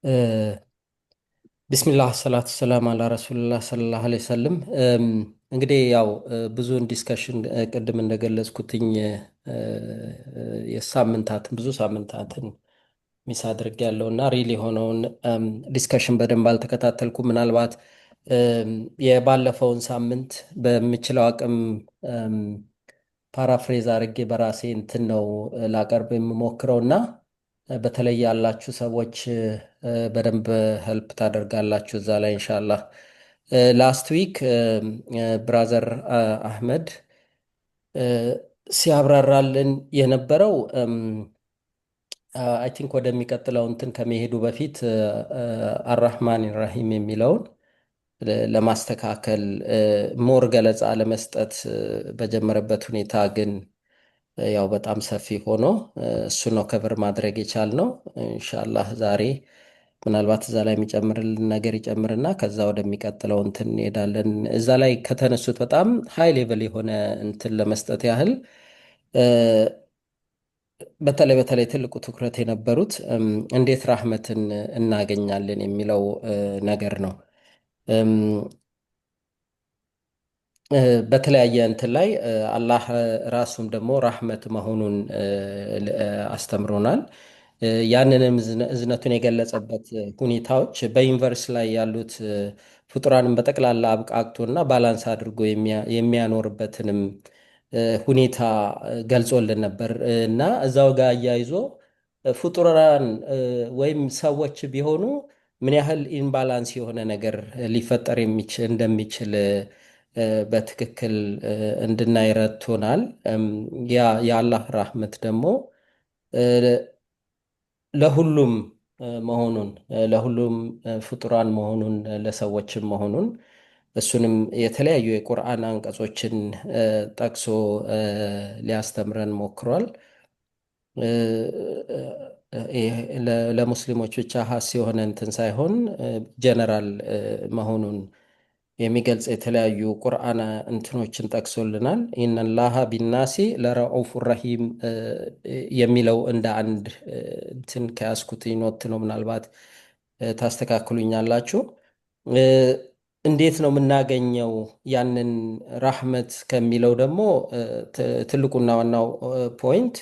آه، بسم الله الصلاة والسلام على رسول الله صلى الله عليه وسلم እንግዲህ ያው ብዙውን ዲስከሽን ቅድም እንደገለጽኩትኝ የሳምንታትን ብዙ ሳምንታትን ሚስ አድርግ ያለውና ሪል የሆነውን ዲስከሽን በደንብ አልተከታተልኩ። ምናልባት የባለፈውን ሳምንት በምችለው አቅም ፓራፍሬዝ አድርጌ በራሴ እንትን ነው ላቀርብ የምሞክረው እና በተለይ ያላችሁ ሰዎች በደንብ ሄልፕ ታደርጋላችሁ እዛ ላይ ኢንሻላህ። ላስት ዊክ ብራዘር አህመድ ሲያብራራልን የነበረው አይ ቲንክ ወደሚቀጥለው እንትን ከመሄዱ በፊት አራህማን ራሂም የሚለውን ለማስተካከል ሞር ገለጻ ለመስጠት በጀመረበት ሁኔታ ግን ያው በጣም ሰፊ ሆኖ እሱ ነው ከቨር ማድረግ የቻልነው። ኢንሻአላህ ዛሬ ምናልባት እዛ ላይ የሚጨምርልን ነገር ይጨምርና ከዛ ወደሚቀጥለው እንትን እንሄዳለን። እዛ ላይ ከተነሱት በጣም ሃይ ሌቭል የሆነ እንትን ለመስጠት ያህል በተለይ ትልቁ ትኩረት የነበሩት እንዴት ራህመትን እናገኛለን የሚለው ነገር ነው። በተለያየ እንትን ላይ አላህ ራሱም ደግሞ ራህመት መሆኑን አስተምሮናል። ያንንም እዝነቱን የገለጸበት ሁኔታዎች በዩኒቨርስ ላይ ያሉት ፍጡራንን በጠቅላላ አብቃቅቶና ባላንስ አድርጎ የሚያኖርበትንም ሁኔታ ገልጾልን ነበር እና እዛው ጋር አያይዞ ፍጡራን ወይም ሰዎች ቢሆኑ ምን ያህል ኢምባላንስ የሆነ ነገር ሊፈጠር እንደሚችል በትክክል እንድናይ ረድቶናል። ያ የአላህ ራህመት ደግሞ ለሁሉም መሆኑን ለሁሉም ፍጡራን መሆኑን ለሰዎችም መሆኑን እሱንም የተለያዩ የቁርአን አንቀጾችን ጠቅሶ ሊያስተምረን ሞክሯል። ለሙስሊሞች ብቻ ሀስ የሆነ እንትን ሳይሆን ጀነራል መሆኑን የሚገልጽ የተለያዩ ቁርአን እንትኖችን ጠቅሶልናል። ኢነላሃ ቢናሲ ለረኡፍ ረሂም የሚለው እንደ አንድ እንትን ከያዝኩት ኖት ነው። ምናልባት ታስተካክሉኛላችሁ። እንዴት ነው የምናገኘው ያንን ራህመት ከሚለው ደግሞ ትልቁና ዋናው ፖይንት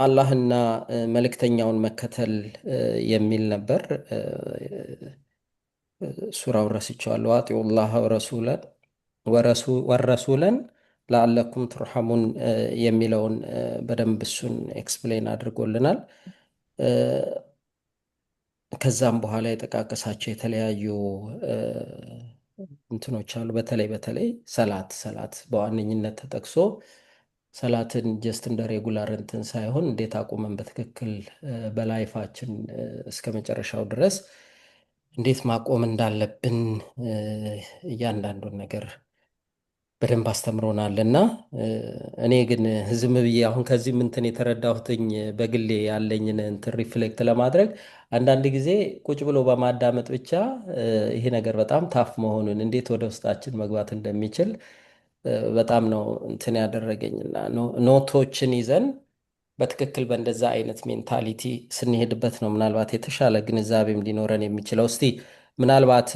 አላህና መልእክተኛውን መከተል የሚል ነበር። ሱራውን ረስቸዋለሁ። አጢዑ ላህ ወረሱለን ለአለኩም ትርሐሙን የሚለውን በደንብ እሱን ኤክስፕሌን አድርጎልናል። ከዛም በኋላ የጠቃቀሳቸው የተለያዩ እንትኖች አሉ። በተለይ ሰላት በዋነኝነት ተጠቅሶ ሰላትን ጀስት እንደ ሬጉላር እንትን ሳይሆን እንዴት አቁመን በትክክል በላይፋችን እስከ መጨረሻው ድረስ እንዴት ማቆም እንዳለብን እያንዳንዱን ነገር በደንብ አስተምሮናል እና እኔ ግን ዝም ብዬ አሁን ከዚህም እንትን የተረዳሁትኝ በግሌ ያለኝን እንትን ሪፍሌክት ለማድረግ አንዳንድ ጊዜ ቁጭ ብሎ በማዳመጥ ብቻ ይሄ ነገር በጣም ታፍ መሆኑን እንዴት ወደ ውስጣችን መግባት እንደሚችል በጣም ነው እንትን ያደረገኝና ኖቶችን ይዘን በትክክል በእንደዛ አይነት ሜንታሊቲ ስንሄድበት ነው ምናልባት የተሻለ ግንዛቤም ሊኖረን የሚችለው። እስቲ ምናልባት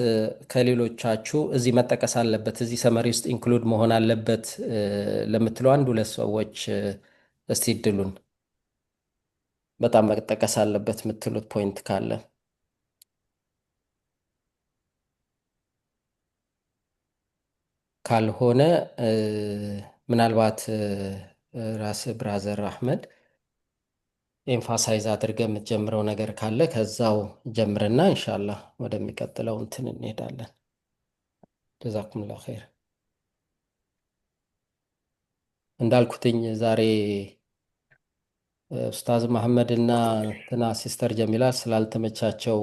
ከሌሎቻችሁ እዚህ መጠቀስ አለበት እዚህ ሰመሪ ውስጥ ኢንክሉድ መሆን አለበት ለምትለው አንድ ሁለት ሰዎች እስቲ እድሉን በጣም መጠቀስ አለበት የምትሉት ፖይንት ካለ ካልሆነ ምናልባት ራስ ብራዘር አህመድ ኤምፋሳይዝ አድርገ የምትጀምረው ነገር ካለ ከዛው ጀምርና ኢንሻአላህ ወደሚቀጥለው እንትን እንሄዳለን። ጀዛኩሙላሁ ኸይር። እንዳልኩትኝ ዛሬ ኡስታዝ መሐመድ እና ትና ሲስተር ጀሚላ ስላልተመቻቸው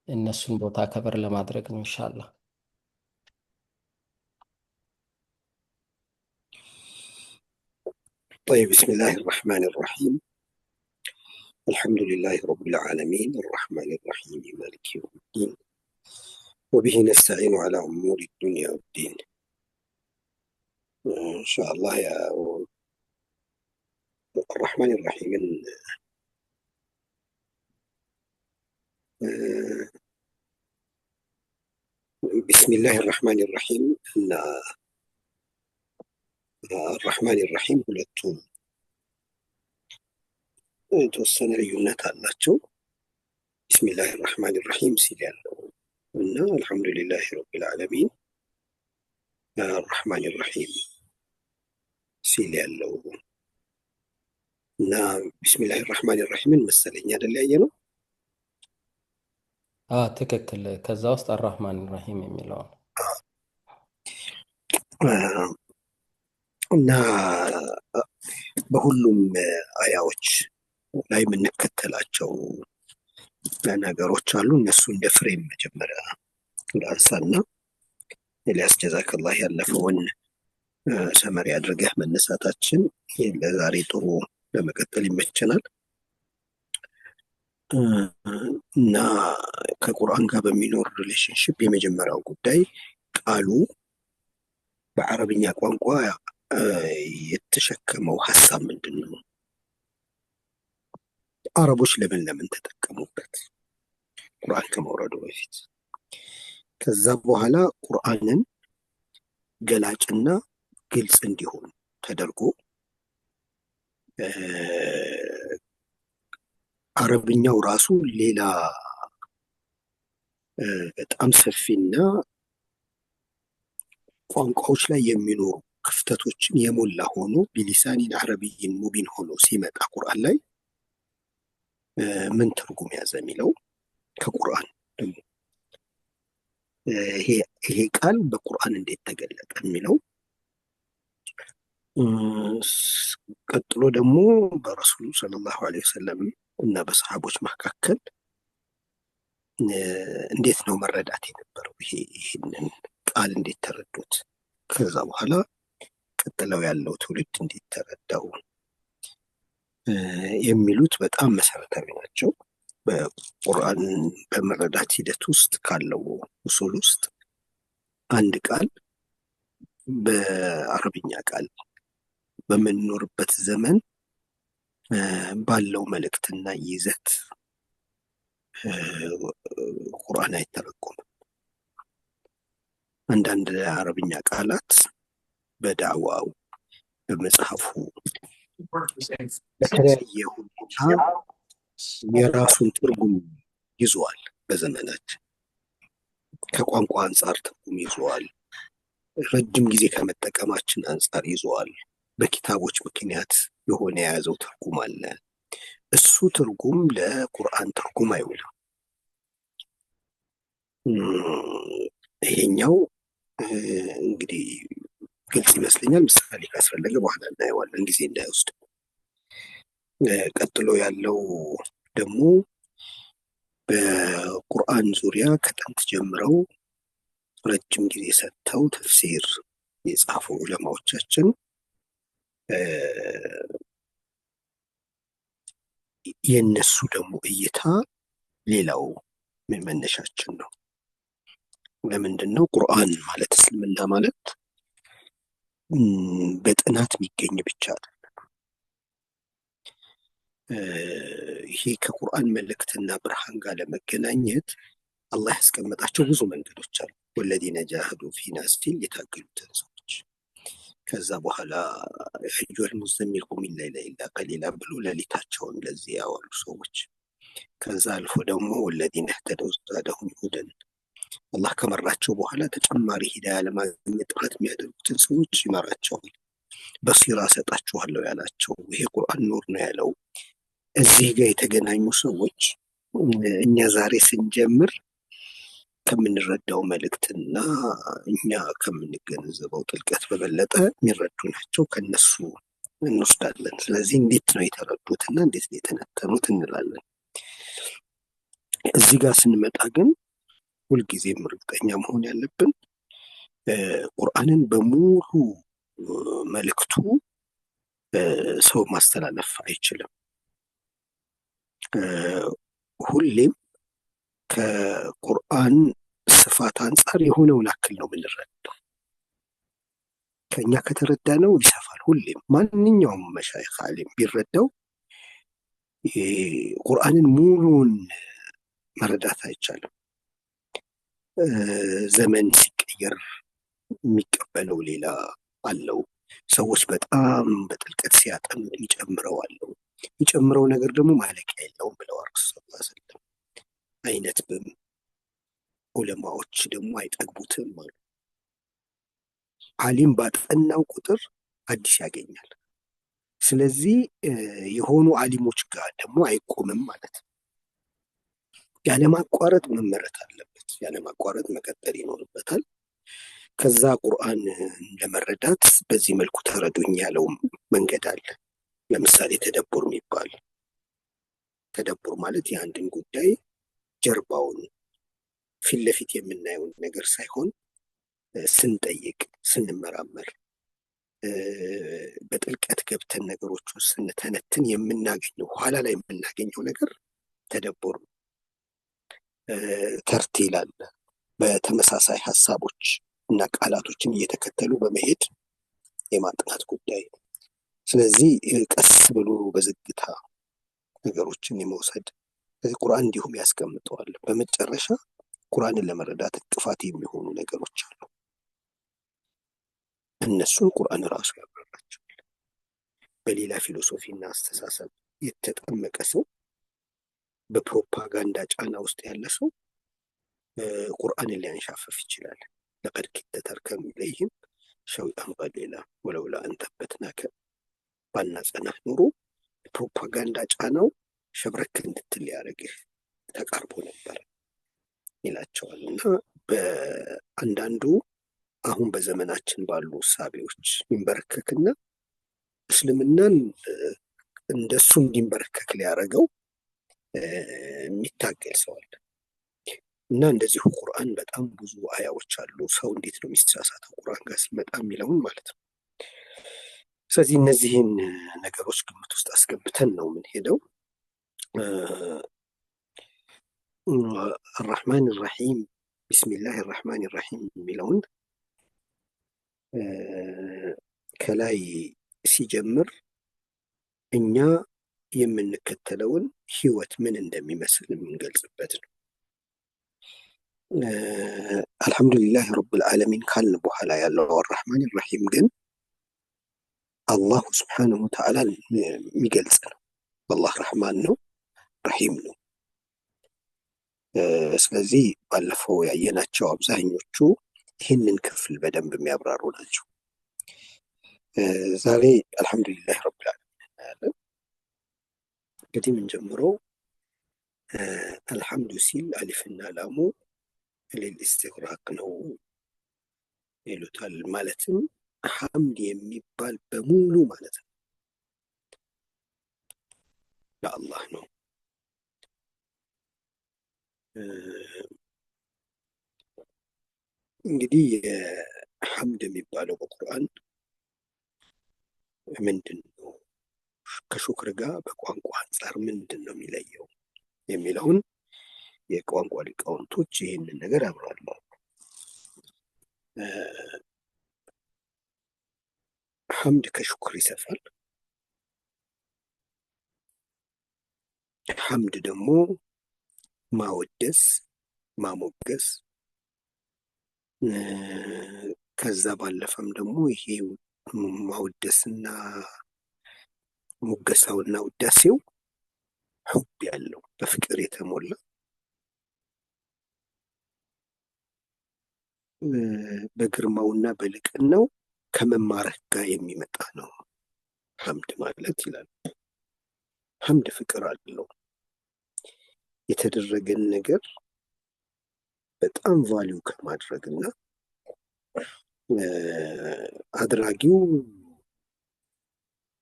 እነሱን ቦታ ከበር ለማድረግ ነው ኢንሻአላህ። طيب بسم الله الرحمن الرحيم الحمد لله رب العالمين الرحمن الرحيم مالك يوم الدين وبه نستعين على أمور الدنيا والدين إن شاء الله يا الرحمن الرحيم ቢስሚላህ ራሕማን ራሒም እና ራሕማን ራሒም ሁለቱ የተወሰነ ልዩነት አላቸው። ቢስሚላህ ራሕማን ራሒም ሲል ያለው እና አልሐምዱሊላህ ረቢል ዓለሚን ራሕማን ራሒም ሲል ያለው እና ቢስሚላህ ራሕማን ራሒምን መሰለኝ አይደል ያየ ነው። ትክክል። ከዛ ውስጥ አራህማን ራሂም የሚለውን እና በሁሉም አያዎች ላይ የምንከተላቸው ነገሮች አሉ። እነሱ እንደ ፍሬም መጀመሪያ ላንሳና ኤልያስ ጀዛከላህ ያለፈውን ሰመሪ አድርገህ መነሳታችን ለዛሬ ጥሩ ለመቀጠል ይመቸናል። እና ከቁርአን ጋር በሚኖር ሪሌሽንሽፕ የመጀመሪያው ጉዳይ ቃሉ በአረብኛ ቋንቋ የተሸከመው ሀሳብ ምንድን ነው? አረቦች ለምን ተጠቀሙበት ቁርአን ከመውረዱ በፊት? ከዛ በኋላ ቁርአንን ገላጭና ግልጽ እንዲሆን ተደርጎ አረብኛው ራሱ ሌላ በጣም ሰፊና ቋንቋዎች ላይ የሚኖሩ ክፍተቶችን የሞላ ሆኖ ቢሊሳኒን አረብይን ሙቢን ሆኖ ሲመጣ ቁርአን ላይ ምን ትርጉም ያዘ የሚለው ከቁርአን ደግሞ ይሄ ቃል በቁርአን እንዴት ተገለጠ የሚለው፣ ቀጥሎ ደግሞ በረሱሉ ሰለላሁ ዐለይሂ ወሰለም እና በሰሃቦች መካከል እንዴት ነው መረዳት የነበረው ይሄንን ቃል እንዴት ተረዱት? ከዛ በኋላ ቀጥለው ያለው ትውልድ እንዴት ተረዳው የሚሉት በጣም መሰረታዊ ናቸው። በቁርአን በመረዳት ሂደት ውስጥ ካለው ኡሱል ውስጥ አንድ ቃል በአረብኛ ቃል በምንኖርበት ዘመን ባለው መልእክትና ይዘት ቁርአን አይተረጎምም። አንዳንድ አረብኛ ቃላት በዳዕዋው በመጽሐፉ በተለያየ ሁኔታ የራሱን ትርጉም ይዟል። በዘመናችን ከቋንቋ አንጻር ትርጉም ይዟል። ረጅም ጊዜ ከመጠቀማችን አንጻር ይዟል። በኪታቦች ምክንያት የሆነ የያዘው ትርጉም አለ። እሱ ትርጉም ለቁርአን ትርጉም አይውልም። ይሄኛው እንግዲህ ግልጽ ይመስለኛል። ምሳሌ ካስፈለገ በኋላ እናየዋለን ጊዜ እንዳይወስድ። ቀጥሎ ያለው ደግሞ በቁርአን ዙሪያ ከጥንት ጀምረው ረጅም ጊዜ ሰጥተው ተፍሲር የጻፉ ዑለማዎቻችን የነሱ ደግሞ እይታ ሌላው መነሻችን ነው። ለምንድን ነው ቁርአን ማለት እስልምና ማለት በጥናት የሚገኝ ብቻ አይደለም። ይሄ ከቁርአን መልእክትና ብርሃን ጋር ለመገናኘት አላህ ያስቀመጣቸው ብዙ መንገዶች አሉ። ወለዚነ ጃሃዱ ፊና ሲል የታገሉትን ሰዎች፣ ከዛ በኋላ አዩሀል ሙዘሚል ቁም ሌይለ ኢላ ቀሊላ ብሎ ሌሊታቸውን ለዚህ ያዋሉ ሰዎች፣ ከዛ አልፎ ደግሞ ወለዚነ እህተደው ዛደሁም ሁደን አላህ ከመራቸው በኋላ ተጨማሪ ሂዳያ ለማግኘት ጥረት የሚያደርጉትን ሰዎች ይመራቸዋል። በሲራ ሰጣችኋለሁ ያላቸው ይሄ ቁርአን ኑር ነው ያለው። እዚህ ጋር የተገናኙ ሰዎች እኛ ዛሬ ስንጀምር ከምንረዳው መልእክትና እኛ ከምንገነዘበው ጥልቀት በበለጠ የሚረዱ ናቸው። ከነሱ እንወስዳለን። ስለዚህ እንዴት ነው የተረዱትና እንዴት ነው የተነተኑት እንላለን። እዚህ ጋር ስንመጣ ግን ሁልጊዜም እርግጠኛ መሆን ያለብን ቁርአንን በሙሉ መልእክቱ ሰው ማስተላለፍ አይችልም። ሁሌም ከቁርአን ስፋት አንጻር የሆነውን አክል ነው የምንረዳው። ከኛ ከተረዳ ነው ይሰፋል። ሁሌም ማንኛውም መሻይኽ ዓሊም ቢረዳው ቁርአንን ሙሉን መረዳት አይቻልም። ዘመን ሲቀየር የሚቀበለው ሌላ አለው። ሰዎች በጣም በጥልቀት ሲያጠኑት የሚጨምረው አለው። የሚጨምረው ነገር ደግሞ ማለቂያ የለውም ብለዋል ረሱል ሰለላሁ ዐለይሂ ወሰለም። አይነትብም፣ ዑለማዎች ደግሞ አይጠግቡትም አሉ። ዓሊም ባጠናው ቁጥር አዲስ ያገኛል። ስለዚህ የሆኑ ዓሊሞች ጋር ደግሞ አይቆምም ማለት ነው። ያለማቋረጥ መመረት አለበት። ያለማቋረጥ መቀጠል ይኖርበታል። ከዛ ቁርአን ለመረዳት በዚህ መልኩ ተረዱኝ ያለው መንገድ አለ። ለምሳሌ ተደቡር የሚባል ተደቡር ማለት የአንድን ጉዳይ ጀርባውን ፊት ለፊት የምናየውን ነገር ሳይሆን ስንጠይቅ፣ ስንመራመር፣ በጥልቀት ገብተን ነገሮች ውስጥ ስንተነትን የምናገኘው ኋላ ላይ የምናገኘው ነገር ተደቡር ነው። ተርቲል አለ። በተመሳሳይ ሀሳቦች እና ቃላቶችን እየተከተሉ በመሄድ የማጥናት ጉዳይ። ስለዚህ ቀስ ብሎ በዝግታ ነገሮችን የመውሰድ ቁርአን እንዲሁም ያስቀምጠዋል። በመጨረሻ ቁርአንን ለመረዳት እንቅፋት የሚሆኑ ነገሮች አሉ። እነሱን ቁርአን ራሱ ያብራራቸዋል። በሌላ ፊሎሶፊና አስተሳሰብ የተጠመቀ ሰው፣ በፕሮፓጋንዳ ጫና ውስጥ ያለ ሰው ቁርአንን ሊያንሻፈፍ ይችላል። ለቀድ ኪድተ ተርከኑ ኢለይሂም ሸይአን ቀሊላ ወለውላ አን ተበትናከ፣ ባናጸናህ ኖሮ ፕሮፓጋንዳ ጫናው ሸብረክ እንድትል ሊያደርግህ ተቃርቦ ነበር ይላቸዋል። እና በአንዳንዱ አሁን በዘመናችን ባሉ እሳቤዎች ይንበረከክና እስልምናን እንደሱ እንዲንበረከክ ሊያደርገው የሚታገል ሰው አለ። እና እንደዚሁ ቁርአን በጣም ብዙ አያዎች አሉ። ሰው እንዴት ነው የሚሳሳተው ቁርአን ጋር ሲመጣ የሚለውን ማለት ነው። ስለዚህ እነዚህን ነገሮች ግምት ውስጥ አስገብተን ነው የምንሄደው። አራሕማን ራሒም ቢስሚላህ ራሕማን ራሒም የሚለውን ከላይ ሲጀምር እኛ የምንከተለውን ህይወት ምን እንደሚመስል የምንገልጽበት ነው። አልሐምዱሊላህ ረብል ዓለሚን ካልን በኋላ ያለው አራሕማን ራሒም ግን አላሁ ስብሓነሁ ወተዓላ የሚገልጽ ነው። አላህ ረሕማን ነው፣ ረሒም ነው። ስለዚህ ባለፈው ያየናቸው አብዛኞቹ ይህንን ክፍል በደንብ የሚያብራሩ ናቸው። ዛሬ አልሐምዱሊላህ ረብል ዓለሚን እናያለን። እንግዲህ የምንጀምረው አልሐምዱ ሲል አሊፍና ላሙ ሊልኢስቲግራቅ ነው ይሉታል። ማለትም ሐምድ የሚባል በሙሉ ማለት ነው ለአላህ ነው። እንግዲህ የሐምድ የሚባለው በቁርአን ምንድን ነው? ከሹክር ጋር በቋንቋ አንጻር ምንድን ነው የሚለየው የሚለውን የቋንቋ ሊቃውንቶች ይህንን ነገር ያብራራሉ። ሐምድ ከሹክር ይሰፋል። ሐምድ ደግሞ ማወደስ፣ ማሞገስ፣ ከዛ ባለፈም ደግሞ ይሄ ማወደስና ሙገሳውና ውዳሴው ሑብ ያለው በፍቅር የተሞላ በግርማውና በልቅናው ከመማረክ ጋር የሚመጣ ነው ሐምድ ማለት ይላል። ሐምድ ፍቅር አለው። የተደረገን ነገር በጣም ቫሊዩ ከማድረግና አድራጊው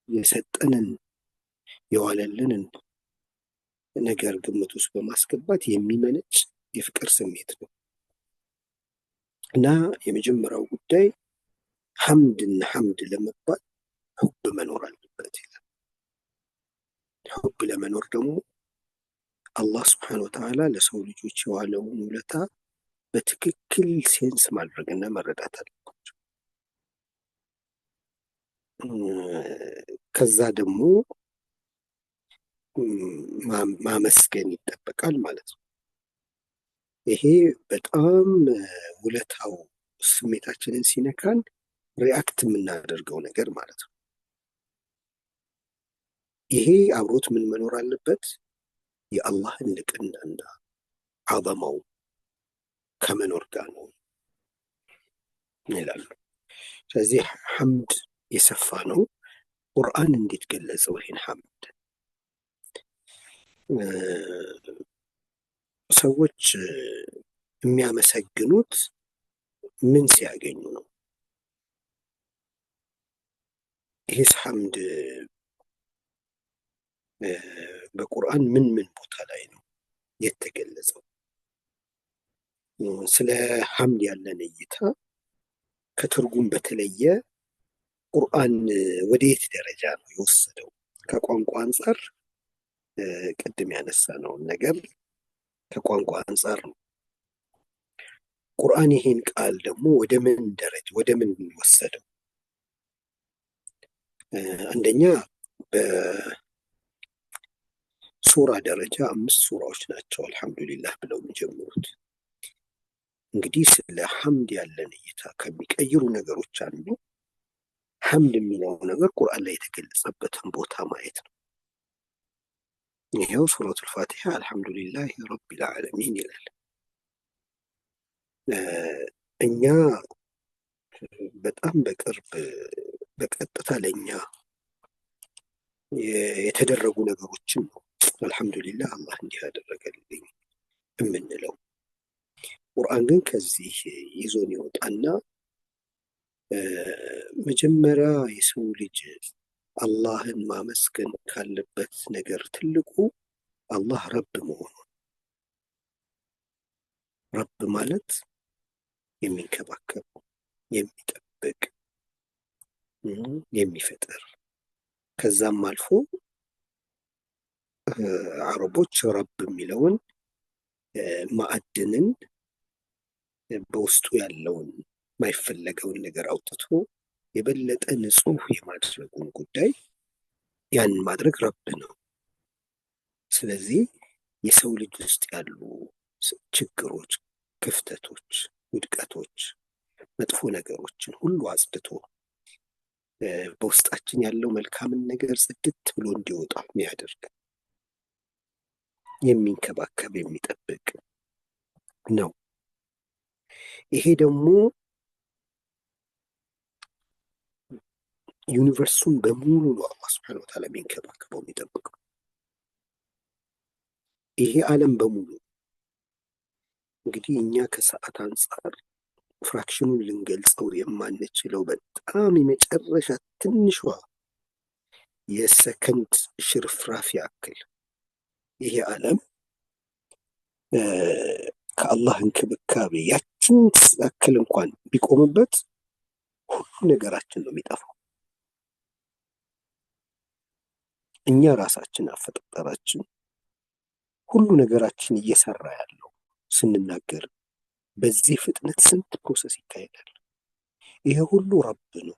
የሰጠንን የዋለልንን ነገር ግምት ውስጥ በማስገባት የሚመነጭ የፍቅር ስሜት ነው። እና የመጀመሪያው ጉዳይ ሐምድና ሐምድ ለመባል ሑብ መኖር አለበት ይላል። ሑብ ለመኖር ደግሞ አላህ ስብሓነሁ ወተዓላ ለሰው ልጆች የዋለውን ውለታ በትክክል ሴንስ ማድረግና መረዳት አለባቸው። ከዛ ደግሞ ማመስገን ይጠበቃል ማለት ነው። ይሄ በጣም ውለታው ስሜታችንን ሲነካን ሪአክት የምናደርገው ነገር ማለት ነው። ይሄ አብሮት ምን መኖር አለበት? የአላህን ልቅናና አዘማው ከመኖር ጋር ነው ይላሉ። ስለዚህ ሐምድ የሰፋ ነው። ቁርአን እንዴት ገለጸው ይሄን ሐምድ? ሰዎች የሚያመሰግኑት ምን ሲያገኙ ነው? ይሄስ ሐምድ በቁርአን ምን ምን ቦታ ላይ ነው የተገለጸው? ስለ ሐምድ ያለን እይታ ከትርጉም በተለየ ቁርአን ወደ የት ደረጃ ነው የወሰደው? ከቋንቋ አንጻር ቅድም ያነሳነውን ነገር ከቋንቋ አንጻር ነው። ቁርአን ይሄን ቃል ደግሞ ወደ ምን ደረጃ ወደ ምን ወሰደው? አንደኛ በሱራ ደረጃ 5 ሱራዎች ናቸው አልሐምዱሊላህ ብለው የሚጀምሩት። እንግዲህ ስለ ሐምድ ያለን እይታ ከሚቀይሩ ነገሮች አንዱ ሐምድ የሚለው ነገር ቁርአን ላይ የተገለጸበትን ቦታ ማየት ነው። ይሄው ሱረቱል ፋቲሃ አልሐምዱሊላህ ረቢል ዓለሚን ይላል። እኛ በጣም በቅርብ በቀጥታ ለኛ የተደረጉ ነገሮችን ነው አልሐምዱሊላህ አላህ እንዲህ ያደረገልኝ የምንለው። ቁርአን ግን ከዚህ ይዞን ይወጣና መጀመሪያ የሰው ልጅ አላህን ማመስገን ካለበት ነገር ትልቁ አላህ ረብ መሆኑ። ረብ ማለት የሚንከባከብ፣ የሚጠብቅ፣ የሚፈጥር ከዛም አልፎ አረቦች ረብ የሚለውን ማዕድንን በውስጡ ያለውን የማይፈለገውን ነገር አውጥቶ የበለጠ ንጹህ የማድረጉን ጉዳይ ያንን ማድረግ ረብ ነው። ስለዚህ የሰው ልጅ ውስጥ ያሉ ችግሮች፣ ክፍተቶች፣ ውድቀቶች፣ መጥፎ ነገሮችን ሁሉ አጽድቶ በውስጣችን ያለው መልካምን ነገር ጽድት ብሎ እንዲወጣ የሚያደርግ የሚንከባከብ፣ የሚጠብቅ ነው። ይሄ ደግሞ ዩኒቨርሱን በሙሉ ነው አላህ ሱብሓነሁ ወተዓላ የሚንከባከበው የሚጠብቀው። ይሄ ዓለም በሙሉ እንግዲህ እኛ ከሰዓት አንጻር ፍራክሽኑን ልንገልጸው የማንችለው በጣም የመጨረሻ ትንሿ የሰከንድ ሽርፍራፊ ያክል ይሄ ዓለም ከአላህ እንክብካቤ ያችን ያክል እንኳን ቢቆምበት ሁሉ ነገራችን ነው የሚጠፋው። እኛ ራሳችን አፈጣጠራችን ሁሉ ነገራችን እየሰራ ያለው ስንናገር በዚህ ፍጥነት ስንት ፕሮሰስ ይካሄዳል። ይሄ ሁሉ ረብ ነው።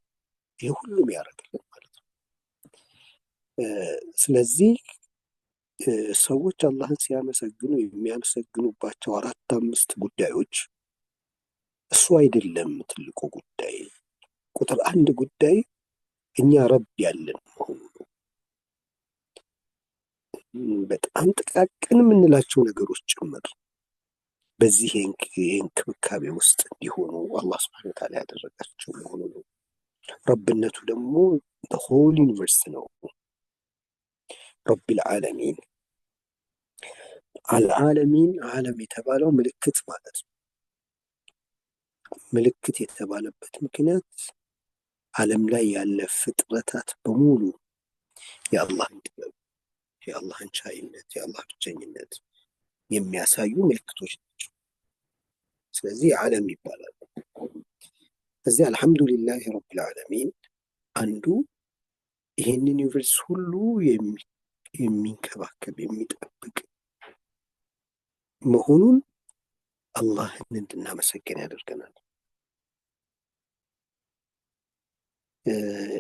ይሄ ሁሉ የሚያደርግልን ማለት ነው። ስለዚህ ሰዎች አላህን ሲያመሰግኑ የሚያመሰግኑባቸው 4-5 ጉዳዮች እሱ አይደለም ትልቁ ጉዳይ። ቁጥር 1 ጉዳይ እኛ ረብ ያለን መሆኑ ነው። በጣም ጥቃቅን የምንላቸው ነገሮች ጭምር በዚህ የእንክብካቤ ውስጥ እንዲሆኑ አላህ ሱብሓነሁ ወተዓላ ያደረጋቸው መሆኑ ነው። ረብነቱ ደግሞ ሆል ዩኒቨርስ ነው። ረቢል ዓለሚን አልዓለሚን ዓለም የተባለው ምልክት ማለት ነው። ምልክት የተባለበት ምክንያት ዓለም ላይ ያለ ፍጥረታት በሙሉ የአላህን ጥበብ፣ የአላህን ቻይነት፣ የአላህ ብቸኝነት የሚያሳዩ ምልክቶች ናቸው። ስለዚህ ዓለም ይባላል። እዚህ አልሐምዱሊላህ ረቢል ዓለሚን አንዱ ይህንን ዩኒቨርስ ሁሉ የሚንከባከብ የሚጠብቅ መሆኑን አላህን እንድናመሰግን ያደርገናል።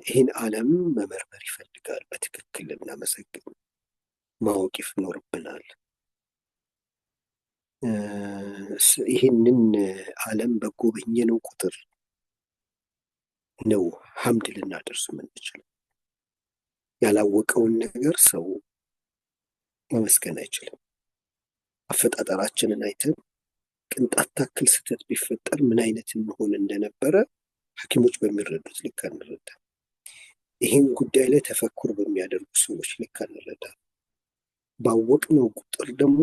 ይህን ዓለም መመርመር ይፈልጋል። በትክክል ልናመሰግን ማወቅ ይኖርብናል። ይህንን ዓለም በጎበኘነው ቁጥር ነው ሐምድ ልናደርስ የምንችለው። ያላወቀውን ነገር ሰው መመስገን አይችልም። አፈጣጠራችንን አይተን ቅንጣት ታክል ስህተት ቢፈጠር ምን አይነት እንሆን እንደነበረ ሐኪሞች በሚረዱት ልክ አንረዳ። ይህን ጉዳይ ላይ ተፈኩር በሚያደርጉ ሰዎች ልክ አንረዳ። ባወቅነው ቁጥር ደግሞ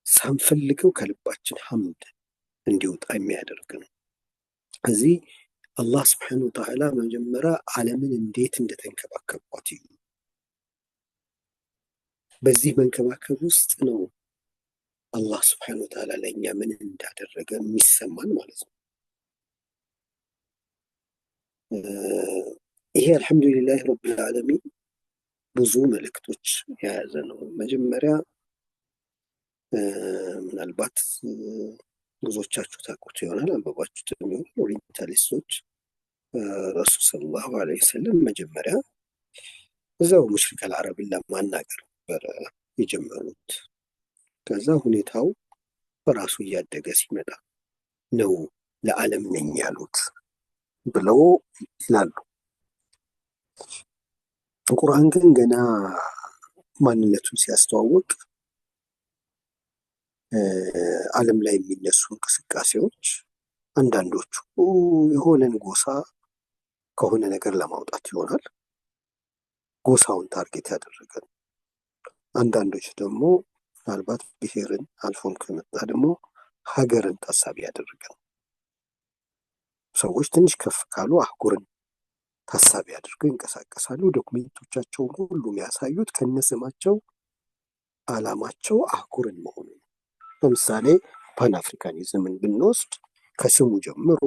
ሳንፈልገው ከልባችን ሐምድ እንዲወጣ የሚያደርግ ነው። እዚህ አላህ ስብሐነሁ ወተዓላ መጀመሪያ ዓለምን እንዴት እንደተንከባከቧት እዩ። በዚህ መንከባከብ ውስጥ ነው አላህ ስብሐነሁ ወተዓላ ለእኛ ምን እንዳደረገ የሚሰማን ማለት ነው። ይሄ አልሐምዱሊላህ ረብል ዓለሚን ብዙ መልእክቶች የያዘ ነው። መጀመሪያ ምናልባት ብዙዎቻችሁ ታውቁት ይሆናል፣ አንበባችሁት የሚሆን ኦሪየንታሊስቶች ረሱል ሰለላሁ ዐለይሂ ወሰለም መጀመሪያ እዛው ሙሽሪክ አልዓረብን ለማናገር ነበረ የጀመሩት። ከዛ ሁኔታው በራሱ እያደገ ሲመጣ ነው ለዓለም ነኝ ያሉት ብለው ይላሉ። ቁርአን ግን ገና ማንነቱን ሲያስተዋውቅ ዓለም ላይ የሚነሱ እንቅስቃሴዎች አንዳንዶቹ የሆነን ጎሳ ከሆነ ነገር ለማውጣት ይሆናል፣ ጎሳውን ታርጌት ያደረገ ነው። አንዳንዶች ደግሞ ምናልባት ብሔርን አልፎም ከመጣ ደግሞ ሀገርን ታሳቢ ያደረገ ነው። ሰዎች ትንሽ ከፍ ካሉ አህጉርን ታሳቢ አድርገው ይንቀሳቀሳሉ። ዶክሜንቶቻቸውን ሁሉ የሚያሳዩት ከነስማቸው ዓላማቸው አህጉርን መሆኑ ነው። ለምሳሌ ፓን አፍሪካኒዝምን ብንወስድ ከስሙ ጀምሮ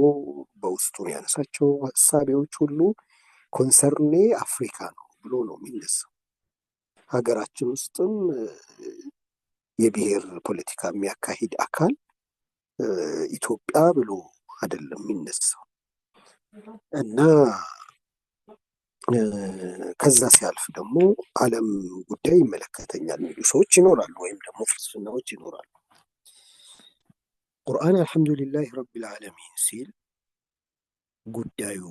በውስጡ ያነሳቸው ሀሳቢዎች ሁሉ ኮንሰርኔ አፍሪካ ነው ብሎ ነው የሚነሳው። ሀገራችን ውስጥም የብሔር ፖለቲካ የሚያካሂድ አካል ኢትዮጵያ ብሎ አይደለም የሚነሳው እና ከዛ ሲያልፍ ደግሞ ዓለም ጉዳይ ይመለከተኛል የሚሉ ሰዎች ይኖራሉ፣ ወይም ደግሞ ፍልስፍናዎች ይኖራሉ። ቁርአን አልሐምዱሊላህ ረቢል ዓለሚን ሲል ጉዳዩ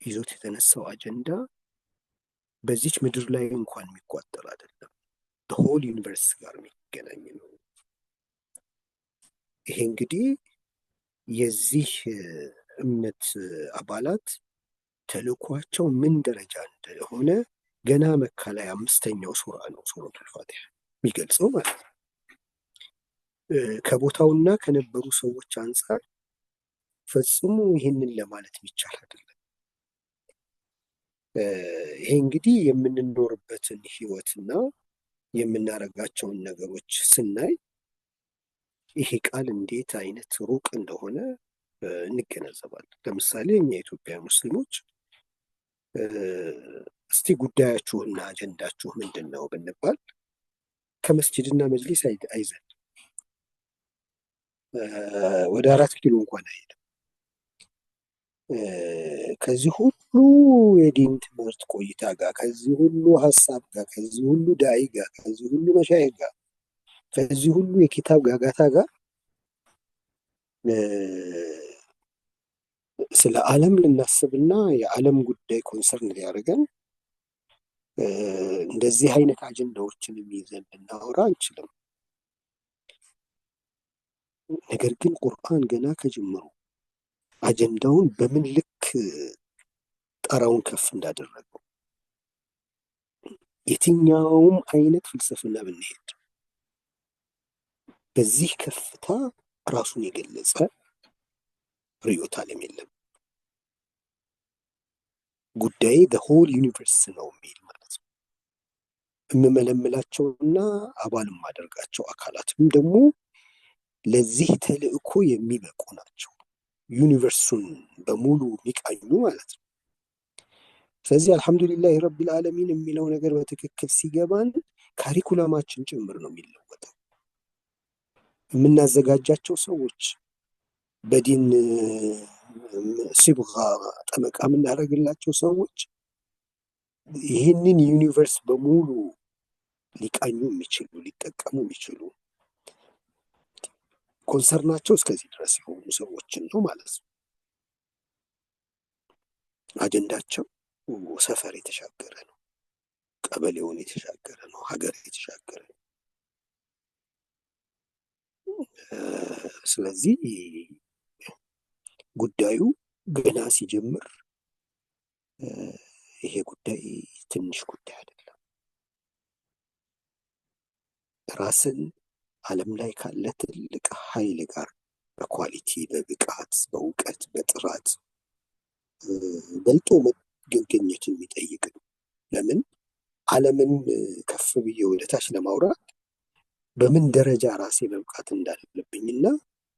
ይዞት የተነሳው አጀንዳ በዚች ምድር ላይ እንኳን የሚቋጠር አይደለም፣ ሆል ዩኒቨርስ ጋር የሚገናኝ ነው። ይሄ እንግዲህ የዚህ እምነት አባላት ተልእኳቸው ምን ደረጃ እንደሆነ ገና መካ ላይ 5ኛው ሱራ ነው ሱረቱል ፋቲሃ የሚገልጸው ማለት ነው። ከቦታውና ከነበሩ ሰዎች አንጻር ፈጽሞ ይህንን ለማለት የሚቻል አይደለም። ይሄ እንግዲህ የምንኖርበትን ህይወትና የምናደርጋቸውን ነገሮች ስናይ ይሄ ቃል እንዴት አይነት ሩቅ እንደሆነ እንገነዘባለን። ለምሳሌ እኛ የኢትዮጵያ ሙስሊሞች እስቲ ጉዳያችሁና አጀንዳችሁ ምንድን ነው ብንባል ከመስጂድና መጅሊስ አይዘን ወደ 4 ኪሎ እንኳን አይሄድም። ከዚህ ሁሉ የዲን ትምህርት ቆይታ ጋር፣ ከዚህ ሁሉ ሀሳብ ጋር፣ ከዚህ ሁሉ ዳኢ ጋር፣ ከዚህ ሁሉ መሻይኽ ጋር፣ ከዚህ ሁሉ የኪታብ ጋጋታ ጋር ስለ ዓለም ልናስብና የዓለም ጉዳይ ኮንሰርን ሊያደርገን እንደዚህ አይነት አጀንዳዎችን ይዘን ልናወራ አንችልም። ነገር ግን ቁርአን ገና ከጅምሩ አጀንዳውን በምን ልክ ጣራውን ከፍ እንዳደረገው የትኛውም አይነት ፍልስፍና ብንሄድ በዚህ ከፍታ ራሱን የገለጸ ርዕዮተ ዓለም የለም። ጉዳይ ሆል ዩኒቨርስ ነው የሚል ማለት ነው። የምመለምላቸውና አባል የማደርጋቸው አካላትም ደግሞ ለዚህ ተልእኮ የሚበቁ ናቸው፣ ዩኒቨርሱን በሙሉ የሚቃኙ ማለት ነው። ስለዚህ አልሐምዱሊላህ ረቢል ዓለሚን የሚለው ነገር በትክክል ሲገባን ካሪኩለማችን ጭምር ነው የሚለወጠው። የምናዘጋጃቸው ሰዎች በዲን ሲብጋ ጠመቃ የምናደርግላቸው ሰዎች ይህንን ዩኒቨርስ በሙሉ ሊቃኙ የሚችሉ ሊጠቀሙ የሚችሉ ኮንሰርናቸው እስከዚህ ድረስ የሆኑ ሰዎችን ነው ማለት ነው። አጀንዳቸው ሰፈር የተሻገረ ነው፣ ቀበሌውን የተሻገረ ነው፣ ሀገር የተሻገረ ነው። ስለዚህ ጉዳዩ ገና ሲጀምር ይሄ ጉዳይ ትንሽ ጉዳይ አይደለም። ራስን ዓለም ላይ ካለ ትልቅ ኃይል ጋር በኳሊቲ፣ በብቃት፣ በእውቀት፣ በጥራት በልጦ መገኘት የሚጠይቅ ነው። ለምን ዓለምን ከፍ ብዬ ወደታች ለማውራት በምን ደረጃ ራሴ መብቃት እንዳለብኝና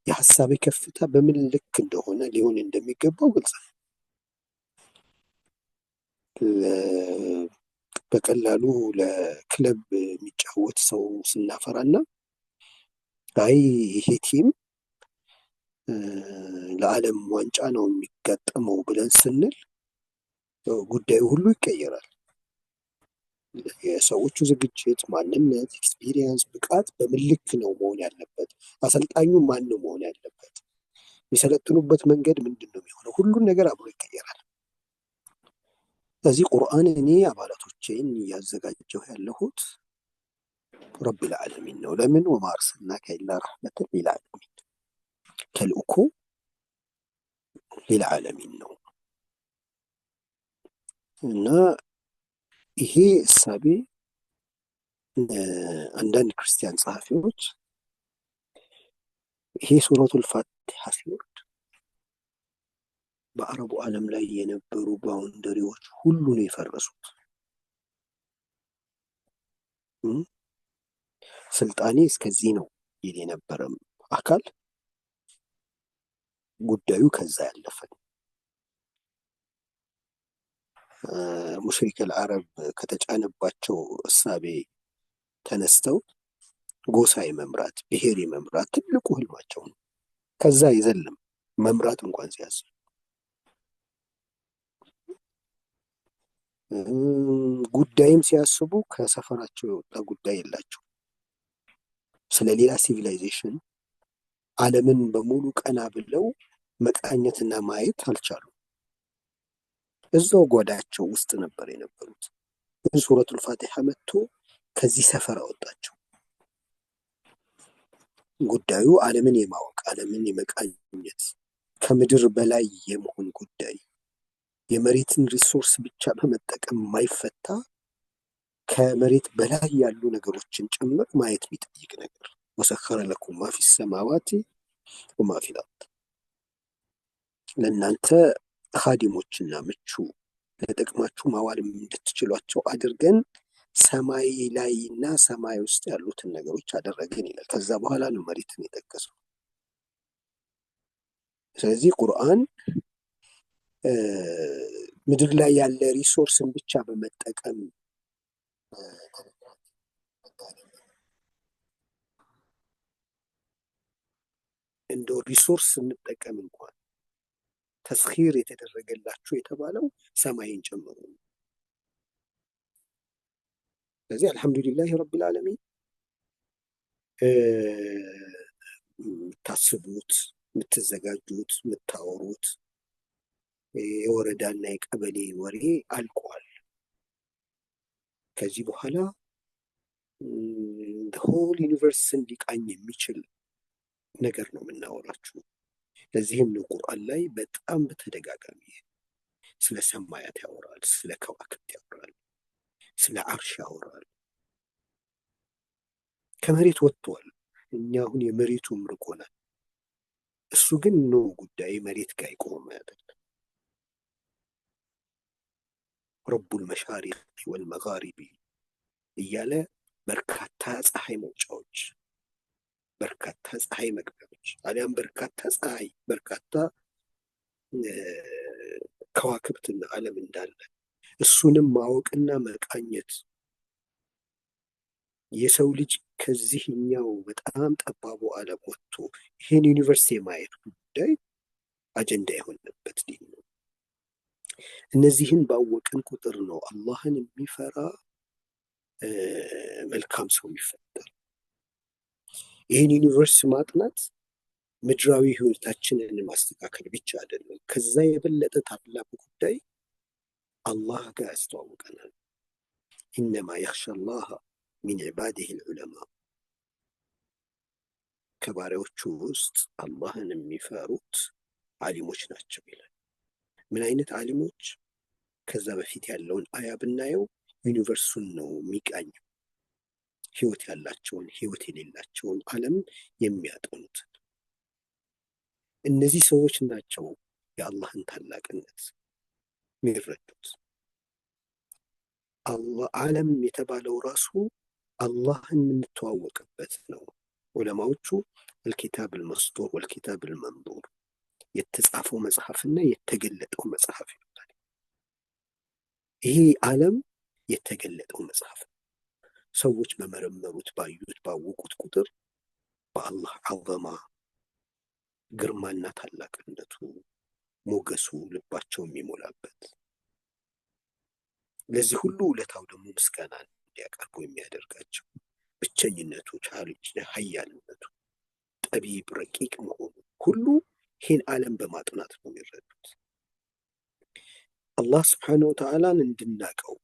የሀሳቤ ከፍታ በምን ልክ እንደሆነ ሊሆን እንደሚገባው ግልጽ ነው። በቀላሉ ለክለብ የሚጫወት ሰው ስናፈራና አይ ይሄ ቲም ለዓለም ዋንጫ ነው የሚጋጠመው ብለን ስንል ጉዳዩ ሁሉ ይቀየራል። የሰዎቹ ዝግጅት፣ ማንነት፣ ኤክስፒሪየንስ፣ ብቃት በምን ልክ ነው መሆን ያለበት? አሰልጣኙ ማን ነው መሆን ያለበት? የሚሰለጥኑበት መንገድ ምንድን ነው የሚሆነው? ሁሉን ነገር አብሮ ይቀየራል። ስለዚህ ቁርአን እኔ አባላቶቼን እያዘጋጀሁ ያለሁት ረቢል ዓለሚን ነው። ለምን ወማ አርሰልናከ ኢላ ረሕመተን ሊልዓለሚን፣ ተልእኮ ሊልዓለሚን ነው እና ይሄ እሳቤ አንዳንድ ክርስቲያን ጸሐፊዎች ይሄ ሱረቱል ፋቲሃ ሲወርድ በአረቡ ዓለም ላይ የነበሩ ባውንደሪዎች ሁሉ ነው የፈረሱት። ስልጣኔ እስከዚህ ነው ይል የነበረም አካል ጉዳዩ ከዛ ያለፈ ነው። ሙሽሪከል አረብ ከተጫነባቸው እሳቤ ተነስተው ጎሳ የመምራት ብሔር የመምራት ትልቁ ህልማቸው ነው። ከዛ አይዘልም መምራት እንኳን ሲያስብ ጉዳይም ሲያስቡ ከሰፈራቸው የወጣ ጉዳይ የላቸው። ስለ ሌላ ሲቪላይዜሽን ዓለምን በሙሉ ቀና ብለው መቃኘትና ማየት አልቻሉም። እዛው ጓዳቸው ውስጥ ነበር የነበሩት። ግን ሱረቱል ፋቲሃ መጥቶ ከዚህ ሰፈር አወጣቸው። ጉዳዩ ዓለምን የማወቅ ዓለምን የመቃኘት ከምድር በላይ የመሆን ጉዳይ፣ የመሬትን ሪሶርስ ብቻ በመጠቀም የማይፈታ ከመሬት በላይ ያሉ ነገሮችን ጭምር ማየት የሚጠይቅ ነገር። ወሰኸረ ለኩም ማ ፊ ሰማዋቲ ወማ ፊል አርድ፣ ለእናንተ ኻዲሞችና ምቹ ለጥቅማችሁ ማዋል እንድትችሏቸው አድርገን ሰማይ ላይ እና ሰማይ ውስጥ ያሉትን ነገሮች አደረገን ይላል። ከዛ በኋላ ነው መሬትን የጠቀሰው። ስለዚህ ቁርአን ምድር ላይ ያለ ሪሶርስን ብቻ በመጠቀም እንደው ሪሶርስ እንጠቀም እንኳን ተስኺር የተደረገላችሁ የተባለው ሰማይን ጨምሮ ነው። ስለዚህ አልሐምዱሊላህ ረቢል ዓለሚን የምታስቡት፣ የምትዘጋጁት፣ የምታወሩት የወረዳና የቀበሌ ወሬ አልቋል። ከዚህ በኋላ ሆል ዩኒቨርስ እንዲቃኝ የሚችል ነገር ነው የምናወራችሁ። ለዚህም ነው ቁርአን ላይ በጣም በተደጋጋሚ ስለ ሰማያት ያወራል፣ ስለ ከዋክብት ያወራል፣ ስለ አርሽ ያወራል። ከመሬት ወጥቷል። እኛ አሁን የመሬቱ ምርቆናል። እሱ ግን ነው ጉዳይ መሬት ጋር ይቆም አይደለም። ረቡል መሻሪቅ ወልመጋሪቢ እያለ በርካታ ፀሐይ መውጫዎች፣ በርካታ ፀሐይ መግቢያዎች፣ አሊያም በርካታ ፀሐይ፣ በርካታ ከዋክብትና ዓለም እንዳለ እሱንም ማወቅና መቃኘት የሰው ልጅ ከዚህኛው በጣም ጠባቡ ዓለም ወጥቶ ይህን ዩኒቨርስ የማየት ጉዳይ አጀንዳ የሆነበት ዲን ነው። እነዚህን ባወቅን ቁጥር ነው አላህን የሚፈራ መልካም ሰው ይፈጠር። ይህን ዩኒቨርስ ማጥናት ምድራዊ ህይወታችንን ማስተካከል ብቻ አይደለም። ከዛ የበለጠ ታላቁ ጉዳይ አላህ ጋር ያስተዋውቀናል። ኢነማ የኽሻ አላህ ሚን ዒባዲሂ ልዑለማ፣ ከባሪያዎቹ ውስጥ አላህን የሚፈሩት አሊሞች ናቸው ይላል። ምን አይነት አሊሞች? ከዛ በፊት ያለውን አያ ብናየው ዩኒቨርሱን ነው የሚቃኘው። ህይወት ያላቸውን ህይወት የሌላቸውን ዓለም የሚያጠኑት እነዚህ ሰዎች ናቸው የአላህን ታላቅነት የሚረዱት። ዓለም የተባለው ራሱ አላህን የምንተዋወቅበት ነው። ዑለማዎቹ አልኪታብ አልመስጡር ወልኪታብ አልመንዙር፣ የተጻፈው መጽሐፍና የተገለጠው መጽሐፍ ይባላል። ይሄ ዓለም የተገለጠው መጽሐፍ ነው። ሰዎች በመረመሩት ባዩት ባወቁት ቁጥር በአላህ ዐዘማ ግርማና ታላቅነቱ ሞገሱ ልባቸው የሚሞላበት፣ ለዚህ ሁሉ ውለታው ደግሞ ምስጋና እንዲያቀርቡ የሚያደርጋቸው ብቸኝነቱ፣ ኃያልነቱ፣ ጠቢብ ረቂቅ መሆኑ ሁሉ ይህን ዓለም በማጥናት ነው የሚረዱት። አላህ ስብሓነሁ ወተዓላን እንድናቀው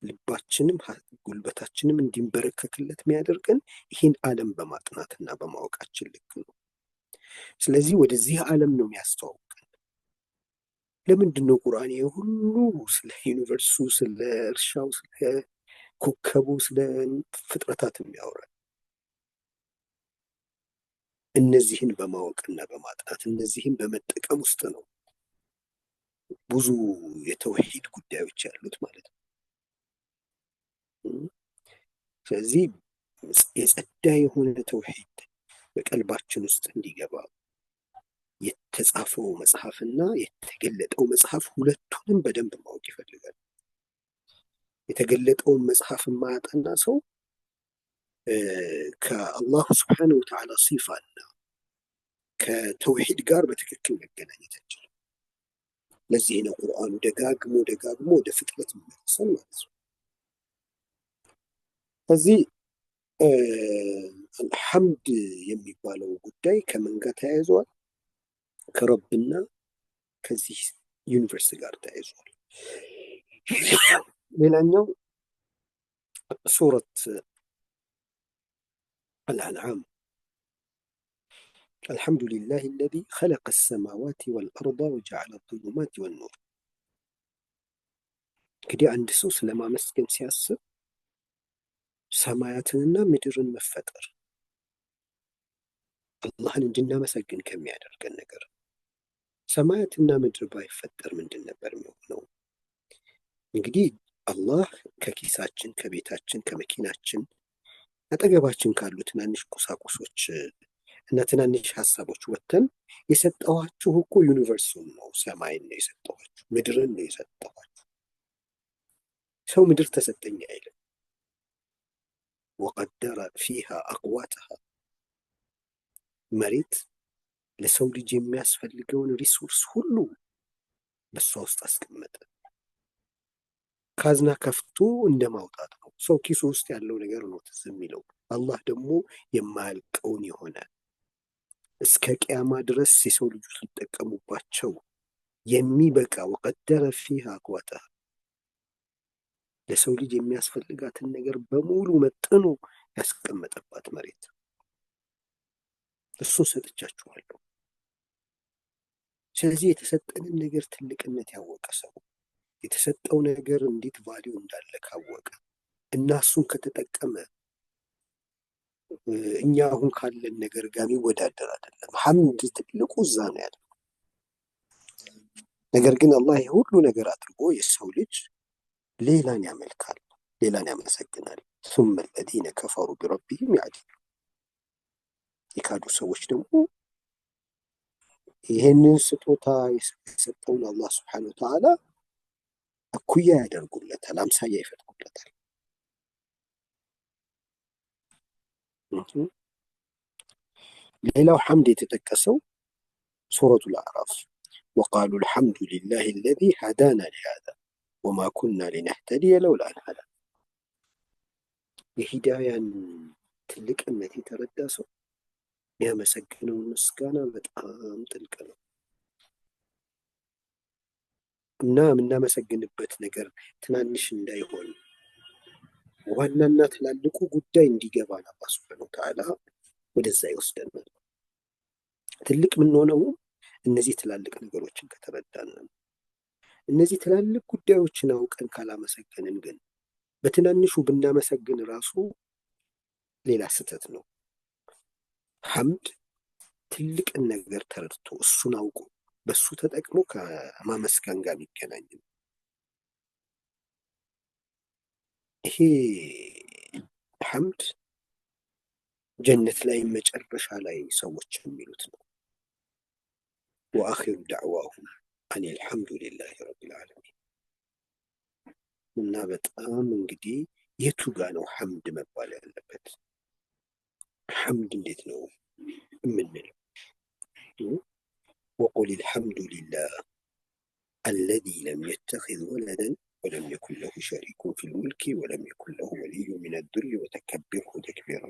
ልባችንም ጉልበታችንም እንዲንበረከክለት የሚያደርገን ይህን ዓለም በማጥናትና በማወቃችን ልክ ነው። ስለዚህ ወደዚህ ዓለም ነው የሚያስተዋውቀን። ለምንድን ነው ቁርአን ሁሉ ስለ ዩኒቨርሱ፣ ስለ እርሻው፣ ስለ ኮከቡ፣ ስለ ፍጥረታት የሚያወራል? እነዚህን በማወቅና በማጥናት እነዚህን በመጠቀም ውስጥ ነው ብዙ የተውሂድ ጉዳዮች ያሉት ማለት ነው። ስለዚህ የጸዳ የሆነ ተውሂድ በቀልባችን ውስጥ እንዲገባ የተጻፈው መጽሐፍና የተገለጠው መጽሐፍ ሁለቱንም በደንብ ማወቅ ይፈልጋል። የተገለጠውን መጽሐፍ የማያጠና ሰው ከአላሁ ስብሓነሁ ወተዓላ ሲፋና ከተውሂድ ጋር በትክክል መገናኘት አይችልም። ለዚህ ነው ቁርአኑ ደጋግሞ ደጋግሞ ወደ ፍጥረት የሚመለሰን ማለት ነው። ከዚህ አልሐምድ የሚባለው ጉዳይ ከምን ጋር ተያይዟል? ከረብና ከዚህ ዩኒቨርስ ጋር ተያይዟል። ሌላኛው ሱረት አልአንዓም الحمد لله الذي خلق السماوات والأرض وجعل الظلمات والنور። እንግዲህ አንድ ሰው ስለማመስገን ሲያስብ ሰማያትንና ምድርን መፈጠር አላህን እንድናመሰግን ከሚያደርገን ነገር። ሰማያትና ምድር ባይፈጠር ምንድን ነበር የሚሆነው? እንግዲህ አላህ ከኪሳችን፣ ከቤታችን፣ ከመኪናችን አጠገባችን ካሉ ትናንሽ ቁሳቁሶች እና ትናንሽ ሀሳቦች ወጥተን የሰጠኋችሁ እኮ ዩኒቨርሱን ነው፣ ሰማይን ነው የሰጠኋችሁ፣ ምድርን ነው የሰጠኋችሁ። ሰው ምድር ተሰጠኝ አይልም። ወቀደረ ፊሃ አቅዋተሃ፣ መሬት ለሰው ልጅ የሚያስፈልገውን ሪሶርስ ሁሉ በሷ ውስጥ አስቀመጠ። ካዝና ከፍቶ እንደ ማውጣት ነው። ሰው ኪሱ ውስጥ ያለው ነገር ነው ትዝ የሚለው። አላህ ደግሞ የማያልቀውን የሆነ እስከ ቅያማ ድረስ የሰው ልጆች ሊጠቀሙባቸው የሚበቃ ወቀደረ ፊሃ አቅዋተሃ፣ ለሰው ልጅ የሚያስፈልጋትን ነገር በሙሉ መጥኖ ያስቀመጠባት መሬት እሱን ሰጥቻችኋለሁ። ስለዚህ የተሰጠንን ነገር ትልቅነት ያወቀ ሰው የተሰጠው ነገር እንዴት ቫሊዩ እንዳለ ካወቀ እና እሱን ከተጠቀመ እኛ አሁን ካለን ነገር ጋር የሚወዳደር አይደለም። ሐምድ ትልቁ እዛ ነው ያለው። ነገር ግን አላህ ሁሉ ነገር አድርጎ የሰው ልጅ ሌላን ያመልካል፣ ሌላን ያመሰግናል። ثم الذين كفروا بربهم يعدلون። የካዱ ሰዎች ደግሞ ይህንን ስጦታ የሰጠውን አላህ ስብሓነሁ ወተዓላ እኩያ ያደርጉለታል፣ አምሳያ ይፈጥሩለታል። ሌላው ሐምድ የተጠቀሰው ሱረቱል አዕራፍ ወቃሉ አልሐምዱ ሊላሂ አለዚ ሀዳና ሊሃዛ ወማ ኩና ሊነህተዲየ ለውላ አን ሀዳና። የሂዳያን ትልቅነት የተረዳ ሰው የሚያመሰግነው ምስጋና በጣም ጥልቅ ነው እና የምናመሰግንበት ነገር ትናንሽ እንዳይሆን ዋናና ትላልቁ ጉዳይ እንዲገባን አላህ ሱብሓነሁ ወተዓላ ወደዛ ይወስደናል። ትልቅ የምንሆነው እነዚህ ትላልቅ ነገሮችን ከተረዳን ነው። እነዚህ ትላልቅ ጉዳዮችን አውቀን ካላመሰገንን ግን በትናንሹ ብናመሰግን ራሱ ሌላ ስህተት ነው። ሐምድ ትልቅን ነገር ተረድቶ እሱን አውቆ በሱ ተጠቅሞ ከማመስገን ጋር የሚገናኝ ነው። ይሄ ሐምድ ጀነት ላይ መጨረሻ ላይ ሰዎች የሚሉት ነው። ወአኺሩ ዳዕዋሁም አን አልሐምዱሊላሂ ረቢል ዓለሚን። እና በጣም እንግዲህ የቱ ጋ ነው ሐምድ መባል ያለበት? ሐምድ እንዴት ነው የምንለው? ወቁል አልሐምዱሊላህ አለዚ ለም የተኺዝ ወለደን ወለም የኩን ለሁ ሸሪኩን ፊል ሙልኪ ወለም የኩን ለሁ ወልዩ ሚነ ዙሊ ወተከቢርሁ ተክቢራ።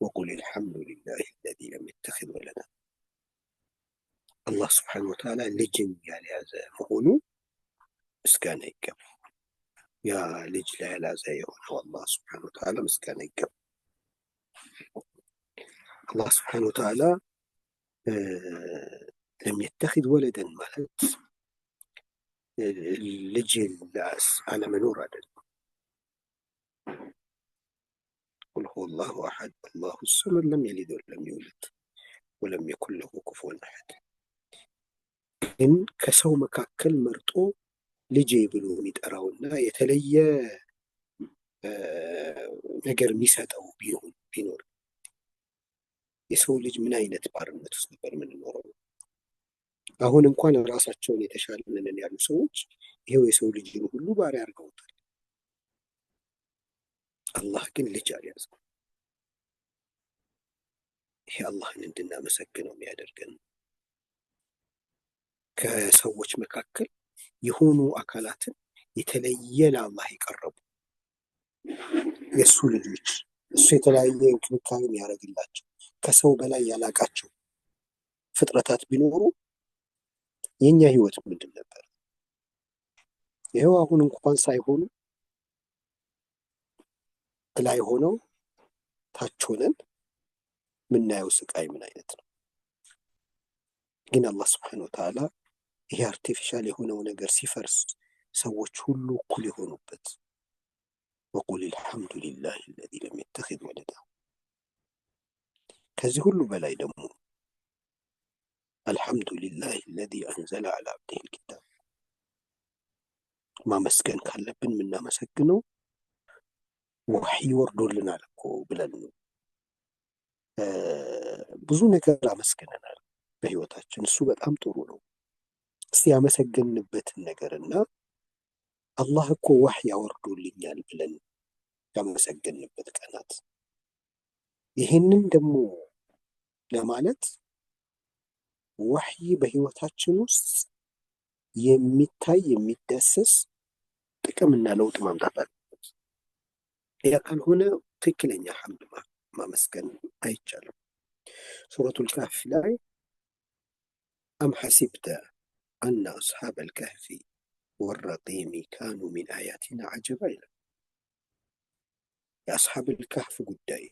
ወቁል አልሐምዱሊላህ አለዚ ለም የተኺዝ ወለደን። አላህ ስብሓነሁ ወተዓላ ልጅን ያልያዘ መሆኑ ምስጋና ይገባ። ያ ልጅ ያልያዘ የሆነው አላህ ስብሓነሁ ወተዓላ ምስጋና ይገባ። አላህ ስብሓነሁ ወተዓላ ለም የተኺዝ ወለደን ማለት ልጅ አለመኖር አይደለም። ቁል ሁወ አላሁ አሐድ አላሁ ሰመድ ለም የሊድ ወለም የውለድ ወለም የኩን ለሁ ኩፉወን አሐድ። ግን ከሰው መካከል መርጦ ልጄ ብሎ የሚጠራውና የተለየ ነገር የሚሰጠው ቢኖር የሰው ልጅ ምን አይነት ባርነት ውስጥ ነበር የምንኖረው? አሁን እንኳን ራሳቸውን የተሻለ ነን ያሉ ሰዎች ይሄው የሰው ልጅን ሁሉ ባሪያ አድርገውታል። አላህ ግን ልጅ አልያዘም። ይሄ አላህን እንድናመሰግነው የሚያደርገን። ከሰዎች መካከል የሆኑ አካላትን የተለየ ለአላህ የቀረቡ የእሱ ልጆች እሱ የተለያየ እንክብካቤ የሚያደርግላቸው ከሰው በላይ ያላቃቸው ፍጥረታት ቢኖሩ የኛ ህይወት ምንድን ነበር? ይኸው አሁን እንኳን ሳይሆኑ ላይ ሆነው ታች ሆነን ምናየው ስቃይ ምን አይነት ነው? ግን አላህ ስብሐነሁ ወተዓላ ይሄ አርቲፊሻል የሆነው ነገር ሲፈርስ ሰዎች ሁሉ እኩል የሆኑበት ወቁል አልሐምዱሊላህ አለዚ ለም የተኺዝ ወለዳ። ከዚህ ሁሉ በላይ ደግሞ አልሐምዱሊላህ አለዚ አንዘለ ዐላ ዐብዲሂል ኪታብ። ማመስገን ካለብን የምናመሰግነው ወሕይ ወርዶልናል እኮ ብለን ነው። ብዙ ነገር አመስግነናል በህይወታችን፣ እሱ በጣም ጥሩ ነው። እስቲ ያመሰገንበትን ነገርና አላህ እኮ ወሕይ ያወርዶልኛል ብለን ያመሰገንበት ቀናት። ይህንን ደግሞ ለማለት ወሕይ በህይወታችን ውስጥ የሚታይ የሚዳሰስ ጥቅምና ለውጥ ማምጣት አለበት። ያ ካልሆነ ትክክለኛ ሐምድ ማመስገን አይቻልም። ሱረቱል ካህፍ ላይ አም ሐሲብተ አነ አስሓበል ካህፊ ወረቂሚ ካኑ ሚን አያቲና ዐጀባ ይላል። የአስሓበል ካህፍ ጉዳይ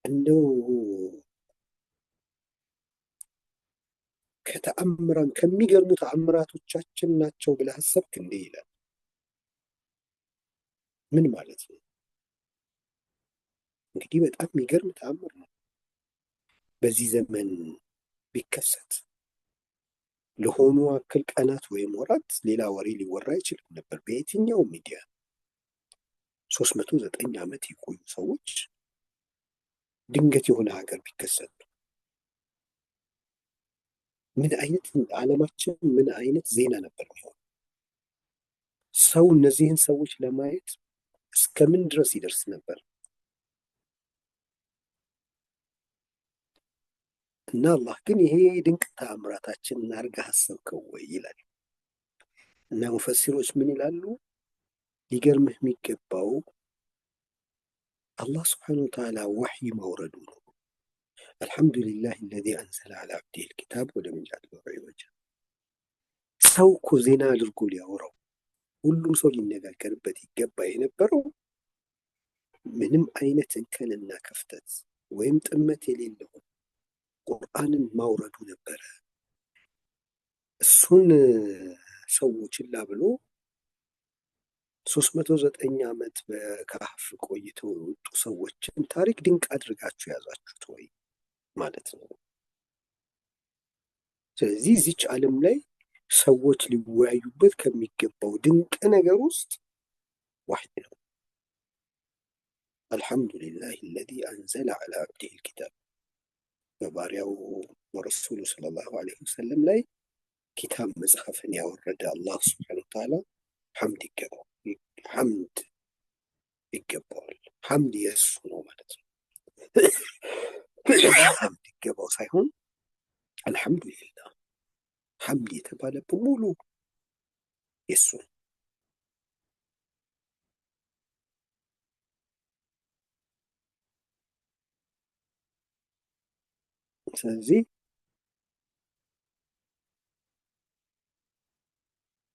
እንደው ከሚገርሙ ተአምራቶቻችን ናቸው ብለህ አሰብክ እንዴ ይላል። ምን ማለት ነው? እንግዲህ በጣም የሚገርም ተአምር ነው። በዚህ ዘመን ቢከሰት ለሆኑ አክል ቀናት ወይም ወራት ሌላ ወሬ ሊወራ አይችልም ነበር በየትኛው ሚዲያ። 309 ዓመት የቆዩ ሰዎች ድንገት የሆነ ሀገር ቢከሰት ምን አይነት ዓለማችን ምን አይነት ዜና ነበር የሚሆን? ሰው እነዚህን ሰዎች ለማየት እስከምን ድረስ ይደርስ ነበር? እና አላህ ግን ይሄ ድንቅ ተአምራታችን አድርገህ አሰብከው ወይ ይላል። እና ሙፈሲሮች ምን ይላሉ? ሊገርምህ የሚገባው አላህ ስብሓነሁ ወተዓላ ዋሕይ ማውረዱ ነው። አልሐምዱሊላህ አለዚ አንዘለ ዐላ ዐብዲሂል ኪታብ ወለም የጅዐል ለሁ ዒወጃ። ሰው እኮ ዜና አድርጎ ሊያወራው ሁሉም ሰው ሊነጋገርበት ይገባ የነበረው ምንም አይነት እንከንና ክፍተት ወይም ጥመት የሌለው ቁርአንን ማውረዱ ነበረ። እሱን ሰው ችላ ብሎ 309 ዓመት በካህፍ ቆይተው የወጡ ሰዎችን ታሪክ ድንቅ አድርጋችሁ ያዛችሁት ወይ ማለት ነው። ስለዚህ እዚች ዓለም ላይ ሰዎች ሊወያዩበት ከሚገባው ድንቅ ነገር ውስጥ ዋሕይ ነው። አልሐምዱሊላህ አለዚ አንዘለ ዐላ ዐብዲሂል ኪታብ በባሪያው በረሱሉ ሰለላሁ ዐለይሂ ወሰለም ላይ ኪታብ መጽሐፍን ያወረደ አላህ ስብሓነሁ ወተዓላ ሐምድ ይገባው ሐምድ ይገባዋል። ሐምድ የእሱ ነው ማለት ነው። ሐምድ ይገባው ሳይሆን አልሐምዱሊላህ ሐምድ የተባለ በሙሉ የእሱ ነው። ስለዚህ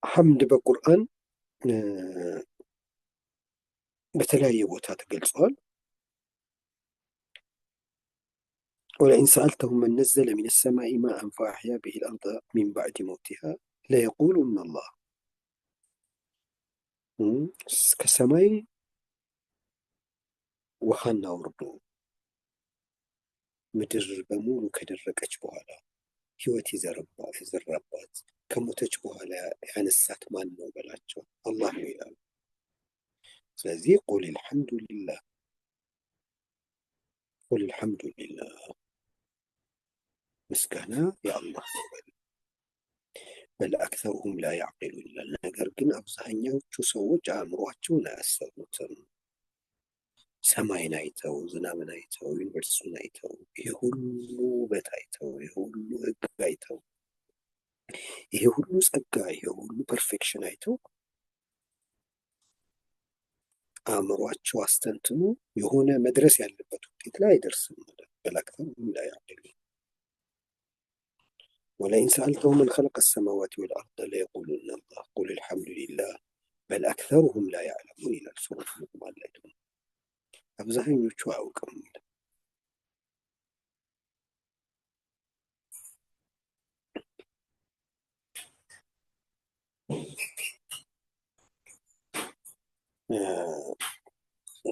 ሐምድ በቁርአን በተለያየ ቦታ ተገልጸዋል። ወለኢን ሰአልተሁም መን ነዘለ ሚነ ሰማኢ ማአን ፈአሕያ ቢሂል አርደ ሚን ባዕድ መውቲሃ ለየቁሉነ አላህ። ከሰማይ ውሃን አውርዶ ምድር በሙሉ ከደረቀች በኋላ ህይወት የዘራባት ከሞተች በኋላ ያነሳት ማን ነው በላቸው፣ አላህ ነው ይላሉ። ስለዚህ ቁል አልሐምዱሊላህ ምስጋና የአላህ ነው በል። በል አክተሩሁም ላ ያዕቂሉን ይላል። ነገር ግን አብዛኛዎቹ ሰዎች አእምሯቸውን አያሰሩትም። ሰማይን አይተው፣ ዝናብን አይተው፣ ዩኒቨርሲቲን አይተው፣ ይሄ ሁሉ ውበት አይተው፣ ይሄ ሁሉ ህግ አይተው፣ ይሄ ሁሉ ጸጋ፣ ይሄ ሁሉ ፐርፌክሽን አይተው አእምሯቸው አስተንትኖ የሆነ መድረስ ያለበት ውጤት ላይ አይደርስም። በል አክተሩሁም ላ ያዕቂሉን። ወለኢን ሰአልተሁም መን ኸለቀ ሰማዋቲ ወልአርደ ለየቁሉነ አላህ ቁል አልሐምዱሊላህ በል አክተሩሁም ላ ያዕለሙን ይላል ሱረቱ ሉቅማን ላይ ደግሞ አብዛኞቹ አያውቅም።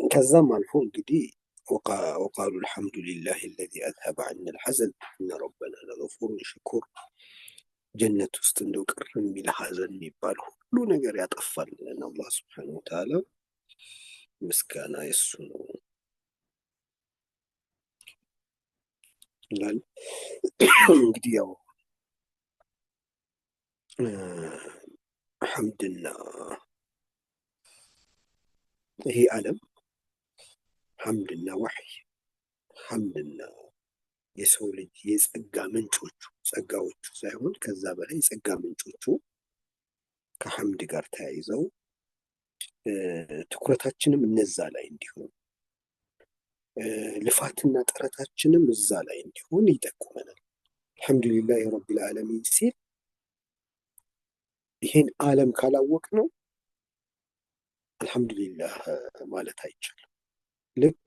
ከዛም አልፎ እንግዲህ ወቃሉ አልሐምዱሊላህ አለዚ አዝሀበ ዐና አልሐዘን ኢነ ረበና ለገፉሩን ሸኩር። ጀነት ውስጥ እንደው ቅር የሚል ሐዘን የሚባል ሁሉ ነገር ያጠፋልን አላህ ስብሓነሁ ወተዓላ ምስጋና የሱ ነው ይላል። እንግዲህ ያው ሐምድና ይሄ ዓለም ሐምድና ዋሕይ ሐምድና የሰው ልጅ የጸጋ ምንጮቹ ጸጋዎቹ ሳይሆን ከዛ በላይ የጸጋ ምንጮቹ ከሐምድ ጋር ተያይዘው ትኩረታችንም እነዛ ላይ እንዲሆን ልፋትና ጥረታችንም እዛ ላይ እንዲሆን ይጠቁመናል። አልሐምዱሊላህ ረቢል ዓለሚን ሲል ይሄን ዓለም ካላወቅ ነው አልሐምዱሊላህ ማለት አይቻልም። ልክ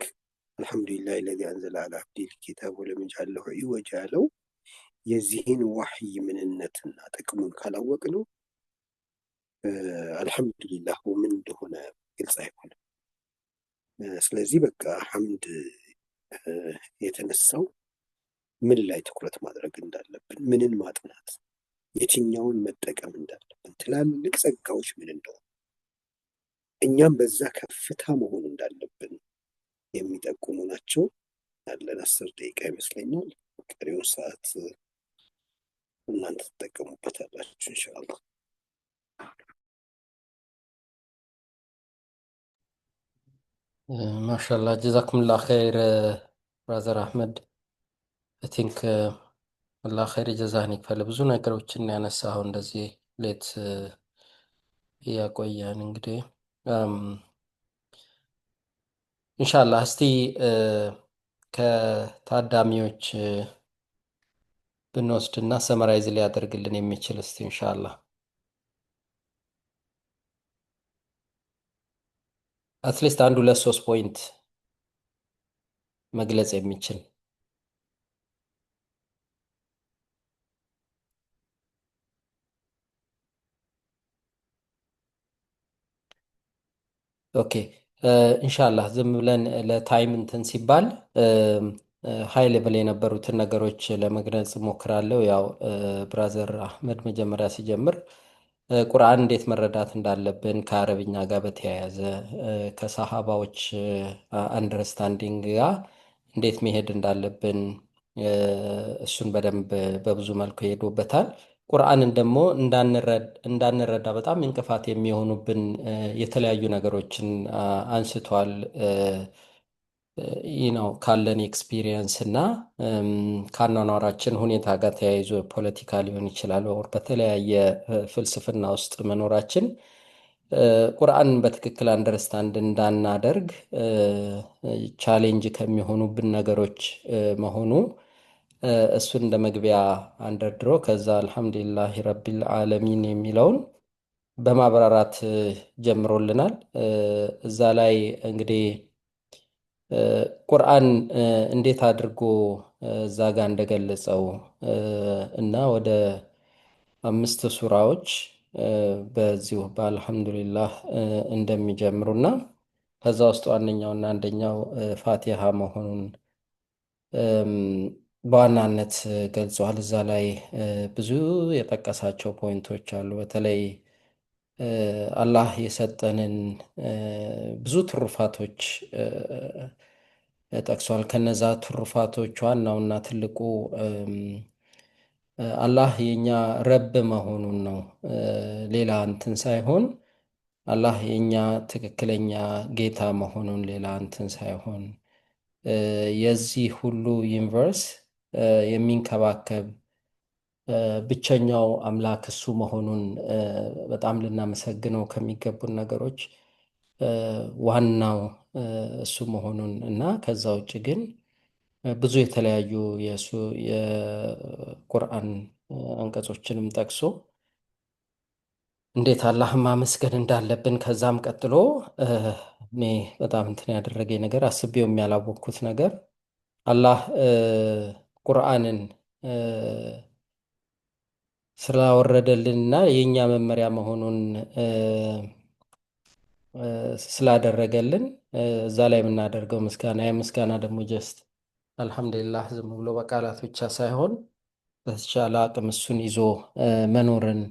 አልሐምዱሊላህ አለዚ አንዘለ ዐላ ዐብዲሂል ኪታብ ወለም የጅዐል ለሁ ዒወጃ ያለው የዚህን ዋሕይ ምንነትና ጥቅሙን ካላወቅ ነው አልሐምዱሊላህ ምን እንደሆነ ግልጽ አይሆንም። ስለዚህ በቃ ሐምድ የተነሳው ምን ላይ ትኩረት ማድረግ እንዳለብን፣ ምንን ማጥናት፣ የትኛውን መጠቀም እንዳለብን፣ ትላልቅ ጸጋዎች ምን እንደሆኑ እኛም በዛ ከፍታ መሆን እንዳለብን የሚጠቁሙ ናቸው። ያለን 10 ደቂቃ ይመስለኛል። ቀሪውን ሰዓት እናንተ ትጠቀሙበታላችሁ ኢንሻአላህ። ማሻላ ጀዛኩምላ ኸይር ብራዘር አህመድ። አይ ቲንክ አላህ ኸይር ጀዛህን ይክፈል። ብዙ ነገሮችን ያነሳኸው እንደዚህ ሌት እያቆየን እንግዲህ ኢንሻላህ እስቲ እ፣ ከታዳሚዎች ብንወስድና ሰመራይዝ ሊያደርግልን የሚችል እስቲ ኢንሻላህ አትሊስት አንድ ሁለት ሶስት ፖይንት መግለጽ የሚችል ኦኬ ኢንሻላህ ዝም ብለን ለታይም እንትን ሲባል ሃይ ሌቭል የነበሩትን ነገሮች ለመግለጽ እሞክራለሁ። ያው ብራዘር አህመድ መጀመሪያ ሲጀምር ቁርአን እንዴት መረዳት እንዳለብን ከአረብኛ ጋር በተያያዘ ከሰሃባዎች አንደርስታንዲንግ ጋር እንዴት መሄድ እንዳለብን እ፣ እሱን በደንብ በብዙ መልኩ ይሄዱበታል። ቁርአንን ደግሞ እንዳንረዳ በጣም እንቅፋት የሚሆኑብን የተለያዩ ነገሮችን አንስቷል። ይህ ነው ካለን ኤክስፒሪየንስ እና ከአኗኗራችን ሁኔታ ጋር ተያይዞ ፖለቲካ ሊሆን ይችላል፣ ወር በተለያየ ፍልስፍና ውስጥ መኖራችን ቁርአንን በትክክል አንደርስታንድ እንዳናደርግ ቻሌንጅ ከሚሆኑብን ነገሮች መሆኑ እሱን እንደ መግቢያ አንደርድሮ ከዛ አልሐምዱሊላህ ረቢል ዓለሚን የሚለውን በማብራራት ጀምሮልናል። እዛ ላይ እንግዲህ ቁርአን እንዴት አድርጎ እዛ ጋር እንደገለጸው እና ወደ 5 ሱራዎች በዚሁ በአልሐምዱሊላህ እንደሚጀምሩና ከዛ ውስጥ ዋነኛውና አንደኛው ፋቲሃ መሆኑን እም፣ በዋናነት ገልጸዋል። እዛ ላይ ብዙ የጠቀሳቸው ፖይንቶች አሉ። በተለይ አላህ የሰጠንን ብዙ ትሩፋቶች ጠቅሷል። ከነዛ ትሩፋቶች ዋናውና ትልቁ አላህ የኛ ረብ መሆኑን ነው። ሌላ እንትን ሳይሆን አላህ የኛ ትክክለኛ ጌታ መሆኑን ሌላ እንትን ሳይሆን የዚህ ሁሉ ዩኒቨርስ የሚንከባከብ ብቸኛው አምላክ እሱ መሆኑን በጣም ልናመሰግነው ከሚገቡን ነገሮች ዋናው እሱ መሆኑን እና ከዛ ውጭ ግን ብዙ የተለያዩ የእሱ የቁርአን አንቀጾችንም ጠቅሶ እንዴት አላህን ማመስገን እንዳለብን ከዛም ቀጥሎ እኔ በጣም እንትን ያደረገኝ ነገር አስቤው የሚያላወቅኩት ነገር አላህ ቁርአንን ስላወረደልንና የእኛ መመሪያ መሆኑን ስላደረገልን እዛ ላይ የምናደርገው ምስጋና ያ ምስጋና ደግሞ ጀስት አልሐምዱሊላህ ዝም ብሎ በቃላት ብቻ ሳይሆን በተቻለ አቅም እሱን ይዞ መኖርን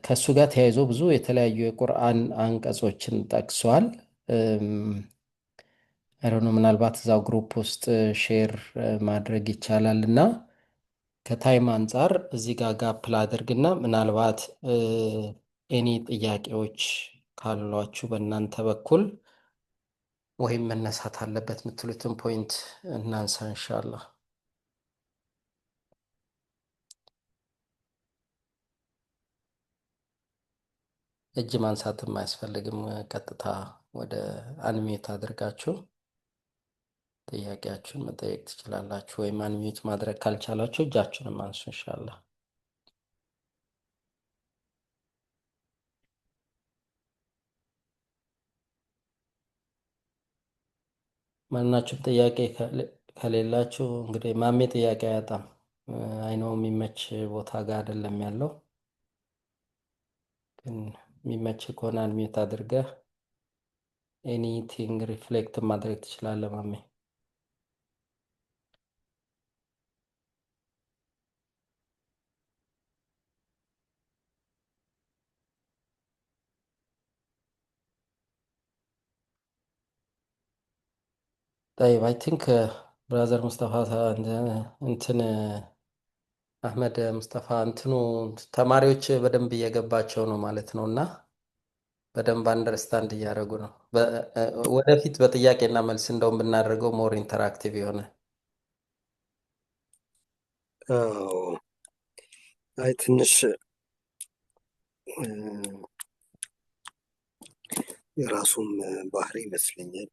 ከእሱ ጋር ተያይዞ ብዙ የተለያዩ የቁርአን አንቀጾችን ጠቅሷል። አይሮኖ ምናልባት እዛው ግሩፕ ውስጥ ሼር ማድረግ ይቻላል እና ከታይም አንጻር እዚህ ጋር ጋፕ ላድርግና ምናልባት ኤኒ ጥያቄዎች ካሏችሁ በእናንተ በኩል ወይም መነሳት አለበት የምትሉትን ፖይንት እናንሳ እንሻላ። እጅ ማንሳትም አያስፈልግም። ቀጥታ ወደ አንሚዩት አድርጋችሁ ጥያቄያችሁን መጠየቅ ትችላላችሁ። ወይም አንሚዩት ማድረግ ካልቻላችሁ እጃችሁንም አንሱ እንሻላ። ማናችሁም ጥያቄ ከሌላችሁ እንግዲህ ማሜ ጥያቄ አያጣም። አይነው የሚመች ቦታ ጋር አይደለም ያለው፣ ግን የሚመች ከሆነ አንሚዩት አድርገህ ኤኒቲንግ ሪፍሌክት ማድረግ ትችላለህ ማሜ። ጠይብ አይ ቲንክ ብራዘር ሙስጠፋ እንትን አህመድ ሙስጠፋ እንትኑ ተማሪዎች በደንብ እየገባቸው ነው ማለት ነው እና በደንብ አንደርስታንድ እያደረጉ ነው። ወደፊት በጥያቄና መልስ እንደውም ብናደርገው ሞር ኢንተራክቲቭ የሆነ አዎ፣ አይ ትንሽ የራሱም ባህሪ ይመስለኛል።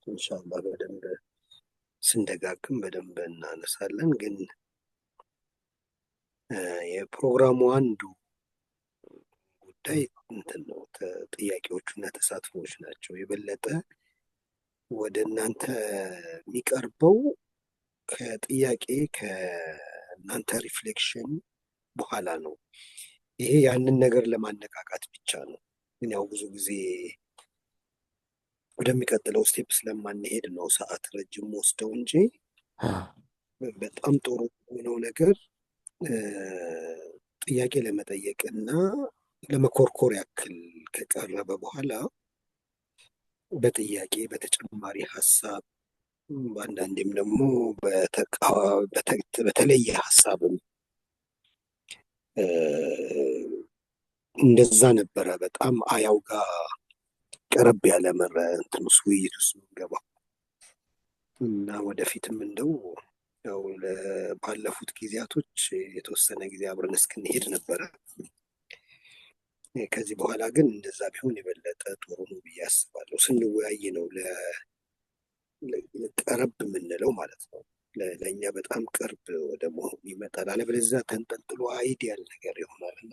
ኢንሻአላህ በደንብ ስንደጋግም በደንብ እናነሳለን። ግን የፕሮግራሙ አንዱ ጉዳይ እንትን ነው፣ ጥያቄዎቹና ተሳትፎዎች ናቸው። የበለጠ ወደ እናንተ የሚቀርበው ከጥያቄ ከእናንተ ሪፍሌክሽን በኋላ ነው። ይሄ ያንን ነገር ለማነቃቃት ብቻ ነው። ግን ያው ብዙ ጊዜ ወደሚቀጥለው ስቴፕ ስለማንሄድ ነው ሰዓት ረጅም ወስደው እንጂ በጣም ጥሩ የሆነው ነገር ጥያቄ ለመጠየቅ እና ለመኮርኮር ያክል ከቀረበ በኋላ በጥያቄ በተጨማሪ ሀሳብ አንዳንዴም ደግሞ በተለየ ሀሳብም እንደዛ ነበረ። በጣም አያው ጋር ቀረብ ያለ እንትን ውስጥ ውይይት ውስጥ ገባ እና ወደፊትም እንደው ያው ባለፉት ጊዜያቶች የተወሰነ ጊዜ አብረን እስክንሄድ ነበረ። ከዚህ በኋላ ግን እንደዛ ቢሆን የበለጠ ጥሩ ነው ብዬ አስባለሁ። ስንወያይ ነው ቀረብ የምንለው ማለት ነው። ለእኛ በጣም ቅርብ ወደ መሆን ይመጣል። አለበለዚያ ተንጠልጥሎ አይዲያል ነገር ይሆናል እና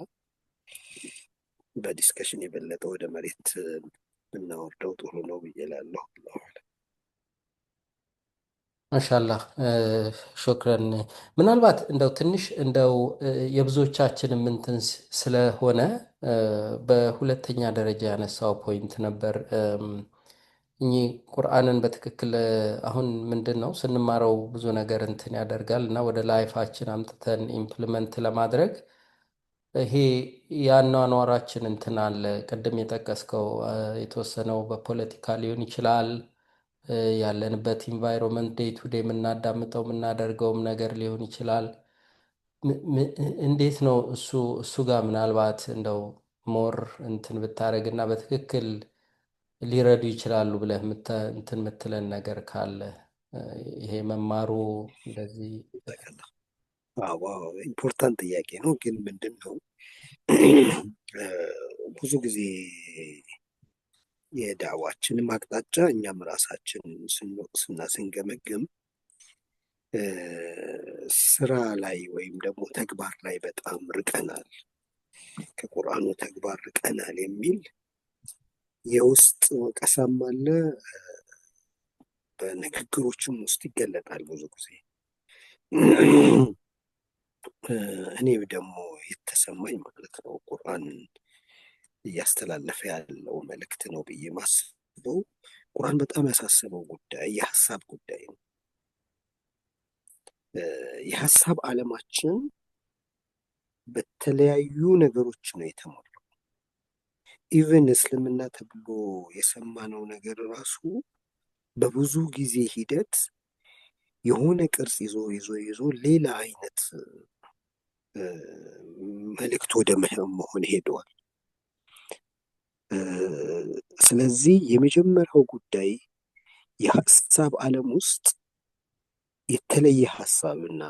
በዲስከሽን የበለጠ ወደ መሬት ብናወርደው ጥሩ ነው ብዬ እላለሁ። ማሻላህ ሾክረን። ምናልባት እንደው ትንሽ እንደው የብዙዎቻችንም እንትን ስለሆነ በሁለተኛ ደረጃ ያነሳው ፖይንት ነበር። እኚህ ቁርአንን በትክክል አሁን ምንድን ነው ስንማረው ብዙ ነገር እንትን ያደርጋል እና ወደ ላይፋችን አምጥተን ኢምፕሊመንት ለማድረግ ይሄ የአኗኗራችን እንትን አለ። ቅድም የጠቀስከው የተወሰነው በፖለቲካ ሊሆን ይችላል፣ ያለንበት ኢንቫይሮንመንት ዴይ ቱ ዴይ የምናዳምጠው የምናደርገውም ነገር ሊሆን ይችላል። እንዴት ነው እሱ ጋር ምናልባት እንደው ሞር እንትን ብታደርግና በትክክል ሊረዱ ይችላሉ ብለህ እንትን የምትለን ነገር ካለ ይሄ መማሩ እንደዚህ። ኢምፖርታንት ጥያቄ ነው። ግን ምንድን ነው ብዙ ጊዜ የዳዋችንም አቅጣጫ እኛም ራሳችን ስንወቅስና ስንገመግም ስራ ላይ ወይም ደግሞ ተግባር ላይ በጣም ርቀናል፣ ከቁርአኑ ተግባር ርቀናል የሚል የውስጥ ወቀሳም አለ። በንግግሮችም ውስጥ ይገለጣል ብዙ ጊዜ። እኔ ደግሞ የተሰማኝ ማለት ነው ቁርአን እያስተላለፈ ያለው መልእክት ነው ብዬ ማስበው፣ ቁርአን በጣም ያሳሰበው ጉዳይ የሀሳብ ጉዳይ ነው። የሀሳብ ዓለማችን በተለያዩ ነገሮች ነው የተሞላው። ኢቨን እስልምና ተብሎ የሰማነው ነገር ራሱ በብዙ ጊዜ ሂደት የሆነ ቅርጽ ይዞ ሌላ አይነት መልእክት ወደ መሆን ሄደዋል። ስለዚህ የመጀመሪያው ጉዳይ የሀሳብ ዓለም ውስጥ የተለየ ሀሳብና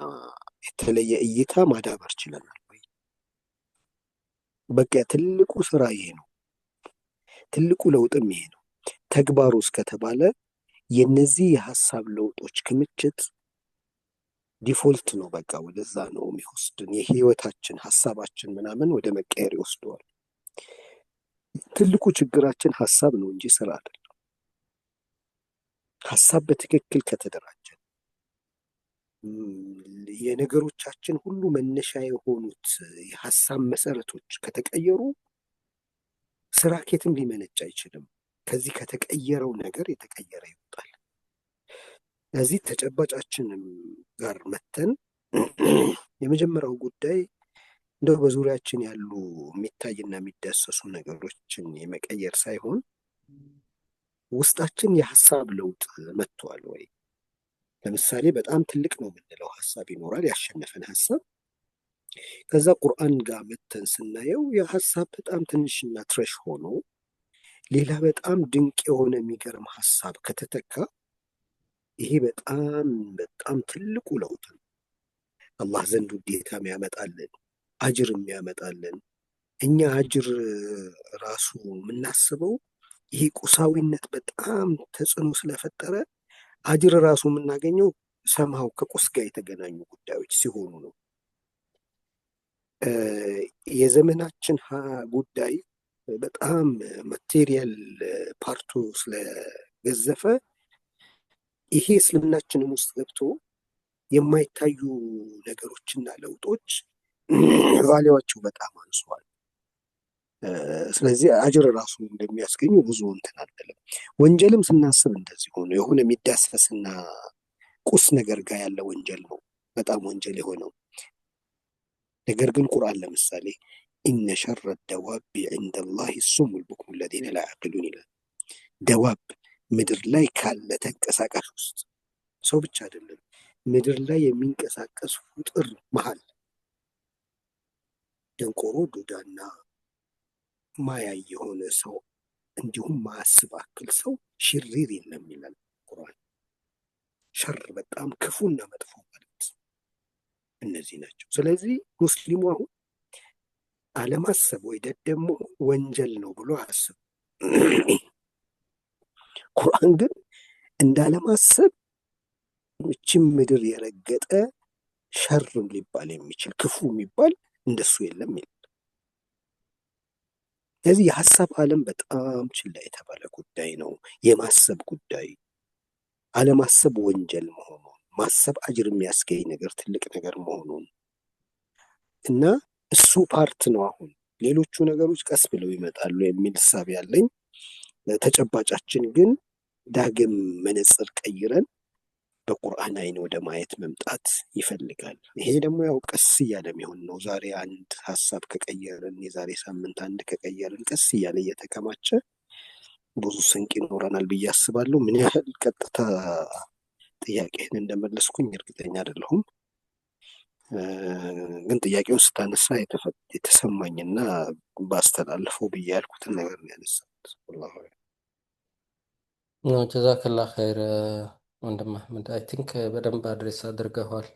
የተለየ እይታ ማዳበር ችለናል ወይ? በቃ ትልቁ ስራ ይሄ ነው። ትልቁ ለውጥም ይሄ ነው። ተግባሩ እስከተባለ የነዚህ የሀሳብ ለውጦች ክምችት ዲፎልት ነው። በቃ ወደዛ ነው የሚወስድን። የህይወታችን ሀሳባችን ምናምን ወደ መቀየር ይወስደዋል። ትልቁ ችግራችን ሀሳብ ነው እንጂ ስራ አይደለም። ሀሳብ በትክክል ከተደራጀ የነገሮቻችን ሁሉ መነሻ የሆኑት የሀሳብ መሰረቶች ከተቀየሩ ስራ ኬትም ሊመነጭ አይችልም። ከዚህ ከተቀየረው ነገር የተቀየረ ይወጣል። እዚህ ተጨባጫችንም ጋር መተን የመጀመሪያው ጉዳይ እንደው በዙሪያችን ያሉ የሚታይና የሚዳሰሱ ነገሮችን የመቀየር ሳይሆን ውስጣችን የሀሳብ ለውጥ መጥቷል ወይ? ለምሳሌ በጣም ትልቅ ነው የምንለው ሀሳብ ይኖራል፣ ያሸነፈን ሀሳብ። ከዛ ቁርአን ጋር መተን ስናየው የሀሳብ በጣም ትንሽና ትረሽ ሆኖ ሌላ በጣም ድንቅ የሆነ የሚገርም ሀሳብ ከተተካ ይሄ በጣም በጣም ትልቁ ለውጥ ነው። አላህ ዘንድ ውዴታ የሚያመጣልን፣ አጅር የሚያመጣልን። እኛ አጅር ራሱ የምናስበው ይሄ ቁሳዊነት በጣም ተጽዕኖ ስለፈጠረ አጅር ራሱ የምናገኘው ሰምሃው ከቁስ ጋር የተገናኙ ጉዳዮች ሲሆኑ ነው። የዘመናችን ጉዳይ በጣም ማቴሪያል ፓርቱ ስለገዘፈ ይሄ እስልምናችንም ውስጥ ገብቶ የማይታዩ ነገሮችና ለውጦች ቫሊዋቸው በጣም አንሷል። ስለዚህ አጅር ራሱ እንደሚያስገኙ ብዙ እንትን አይደለም። ወንጀልም ስናስብ እንደዚህ ሆኖ የሆነ የሚዳሰስና ቁስ ነገር ጋር ያለ ወንጀል ነው በጣም ወንጀል የሆነው። ነገር ግን ቁርአን ለምሳሌ ኢነ ሸረ ደዋቢ ዐንደላሂ ሱሙል ቡክሙ ለዚነ ላ ያዕቂሉን ይላል። ደዋብ ምድር ላይ ካለ ተንቀሳቃሽ ውስጥ ሰው ብቻ አይደለም፣ ምድር ላይ የሚንቀሳቀስ ፍጡር መሃል ደንቆሮ ዱዳና ማያይ የሆነ ሰው እንዲሁም ማያስብ አክል ሰው ሽሪር የለም ይላል ቁርአን። ሸር በጣም ክፉና መጥፎ ማለት እነዚህ ናቸው። ስለዚህ ሙስሊሙ አሁን አለማሰብ ወይ ደግሞ ወንጀል ነው ብሎ አያስብ። ቁርአን ግን እንዳለማሰብ እችም ምድር የረገጠ ሸርም ሊባል የሚችል ክፉ የሚባል እንደሱ የለም ይላል። ስለዚህ የሀሳብ ዓለም በጣም ችላ የተባለ ጉዳይ ነው። የማሰብ ጉዳይ አለማሰብ ወንጀል መሆኑን፣ ማሰብ አጅር የሚያስገኝ ነገር ትልቅ ነገር መሆኑን እና እሱ ፓርት ነው። አሁን ሌሎቹ ነገሮች ቀስ ብለው ይመጣሉ የሚል ሀሳብ ያለኝ፣ ተጨባጫችን ግን ዳግም መነጽር ቀይረን በቁርአን አይን ወደ ማየት መምጣት ይፈልጋል። ይሄ ደግሞ ያው ቀስ እያለ የሚሆን ነው። ዛሬ አንድ ሀሳብ ከቀየርን፣ የዛሬ ሳምንት አንድ ከቀየርን፣ ቀስ እያለ እየተከማቸ ብዙ ስንቅ ይኖረናል ብዬ አስባለሁ። ምን ያህል ቀጥታ ጥያቄህን እንደመለስኩኝ እርግጠኛ አይደለሁም። ግን ጥያቄውን ስታነሳ የተሰማኝና ባስተላልፈው ብዬ ያልኩትን ነገር ነው ያነሳሁት። ወላሂ ጀዛከላ ኸይር ወንድም አህመድ። አይ ቲንክ በደንብ አድሬስ አድርገዋል።